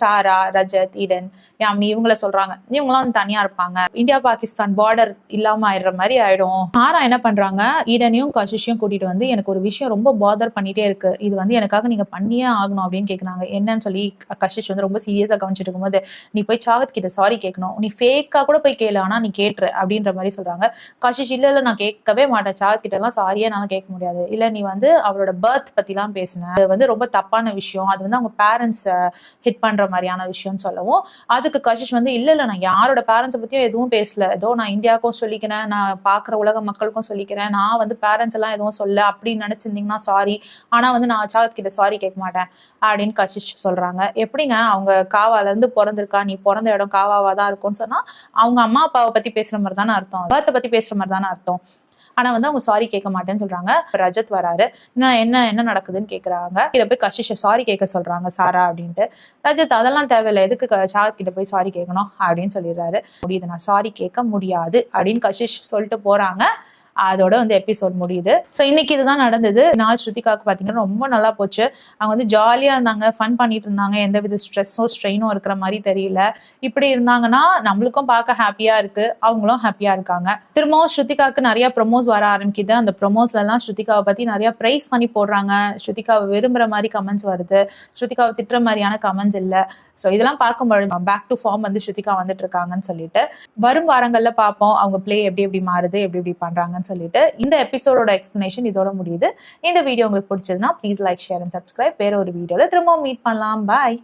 சாரா, ரஜத், ஈடன், யாமினி இவங்கள சொல்றாங்க. இவங்கெல்லாம் வந்து தனியா இருப்பாங்க, இந்தியா பாகிஸ்தான் பார்டர் இல்லாம ஆயிடுற மாதிரி ஆயிடும். சாரா என்ன பண்றாங்க, ஈடனையும் கஷிஷையும் கூட்டிட்டு வந்து எனக்கு ஒரு விஷயம் ரொம்ப பாதர் பண்ணிட்டே இருக்கு, இது வந்து எனக்காக நீங்க பண்ணியே ஆகணும் அப்படின்னு கேக்குறாங்க. என்னன்னு சொல்லி கஷிஷ் வந்து ரொம்ப சீரியஸா கவனிச்சிட்டு இருக்கும்போது, நீ போய் சாகத் கிட்ட சாரி கேட்கணும், நீ ஃபேக்கா கூட போய் கேளு, ஆனா நீ கேட்டுரு அப்படின்ற மாதிரி சொல்றாங்க. கஷிஷ் இல்ல நான் கேட்கவே மாட்டேன், சாகத் கிட்ட எல்லாம் சாரியே நான் கேட்க முடியாது, இல்ல நீ வந்து அவரோட பர்த் பத்திலாம் பேசினேன், அது வந்து ரொம்ப தப்பான விஷயம், அது வந்து அவங்க பேரண்ட்ஸ் ஹிட் பண்ற மாதிரியான விஷயம்னு சொல்லவும், அதுக்கு கஷிஷ் வந்து இல்ல நான் யாரோட பேரண்ட்ஸை பத்தியும் எதுவும் பேசல, ஏதோ நான் இந்தியாவுக்கும் சொல்லிக்கிறேன், நான் பாக்குற உலக மக்களுக்கும் சொல்லிக்கிறேன், நான் வந்து பேரண்ட்ஸ் எல்லாம் எதுவும் சொல்ல, அப்படின்னு நினைச்சிருந்தீங்கன்னா சாரி, ஆனா வந்து நான் சாகத் கிட்ட சாரி கேட்க மாட்டேன் அப்படின்னு கஷிஷ் சொல்றாங்க. எப்படிங்க அவங்க காவால இருந்து பிறந்திருக்கா, நீ பிறந்த இடம் காவாவா தான் இருக்கும்னு சொன்னா அவங்க அம்மா அப்பாவை பத்தி பேசுற மாதிரி தானே அர்த்தம், பர்த்தை பத்தி பேசுற மாதிரி தானே அர்த்தம். ஆனா வந்து அவங்க சாரி கேட்க மாட்டேன்னு சொல்றாங்க. ரஜத் வராரு, என்ன நடக்குதுன்னு கேக்குறாங்க. இத போய் கஷிஷ சாரி கேட்க சொல்றாங்க சாரா அப்படின்ட்டு. ரஜத் அதெல்லாம் தேவையில்லை, எதுக்கு சாகத் கிட்ட போய் சாரி கேட்கணும் அப்படின்னு சொல்லிடுறாரு. முடியுது, நான் சாரி கேட்க முடியாது அப்படின்னு கஷிஷ் சொல்லிட்டு போறாங்க. அதோட வந்து எபிசோட் முடியுது. ஸோ இன்னைக்கு இதுதான் நடந்தது. நாள் ஸ்ருதிகாவுக்கு பார்த்தீங்கன்னா ரொம்ப நல்லா போச்சு. அவங்க வந்து ஜாலியாக இருந்தாங்க, ஃபன் பண்ணிட்டு இருந்தாங்க. எந்த வித ஸ்ட்ரெஸ்ஸோ ஸ்ட்ரெயினோ இருக்கிற மாதிரி தெரியல. இப்படி இருந்தாங்கன்னா நம்மளுக்கும் பார்க்க ஹாப்பியா இருக்கு, அவங்களும் ஹாப்பியா இருக்காங்க. திரும்பவும் ஸ்ருதிகாவுக்கு நிறைய ப்ரொமோஸ் வர ஆரம்பிக்குது. அந்த ப்ரொமோஸ்ல எல்லாம் ஸ்ருதிகாவை பத்தி நிறைய பிரைஸ் பண்ணி போடுறாங்க. ஸ்ருதிகாவை விரும்புற மாதிரி கமெண்ட்ஸ் வருது, ஸ்ருதிகாவை திட்டுற மாதிரியான கமெண்ட்ஸ் இல்லை. ஸோ இதெல்லாம் பார்க்கும்பொழுது பேக் டு ஃபார்ம் வந்து ஸ்ருதிகா வந்துட்டு இருக்காங்கன்னு சொல்லிட்டு வரும் வாரங்கள்ல பார்ப்போம் அவங்க பிளே எப்படி எப்படி மாறுது, எப்படி எப்படி பண்றாங்கன்னு சொல்லிட்டு. இந்த எபிசோடோட எக்ஸ்பிளனேஷன் இதோட முடியுது. இந்த வீடியோ உங்களுக்கு பிடிச்சதுன்னா please like, share and subscribe. வேற ஒரு வீடியோல திரும்பவும் மீட் பண்ணலாம். பாய்.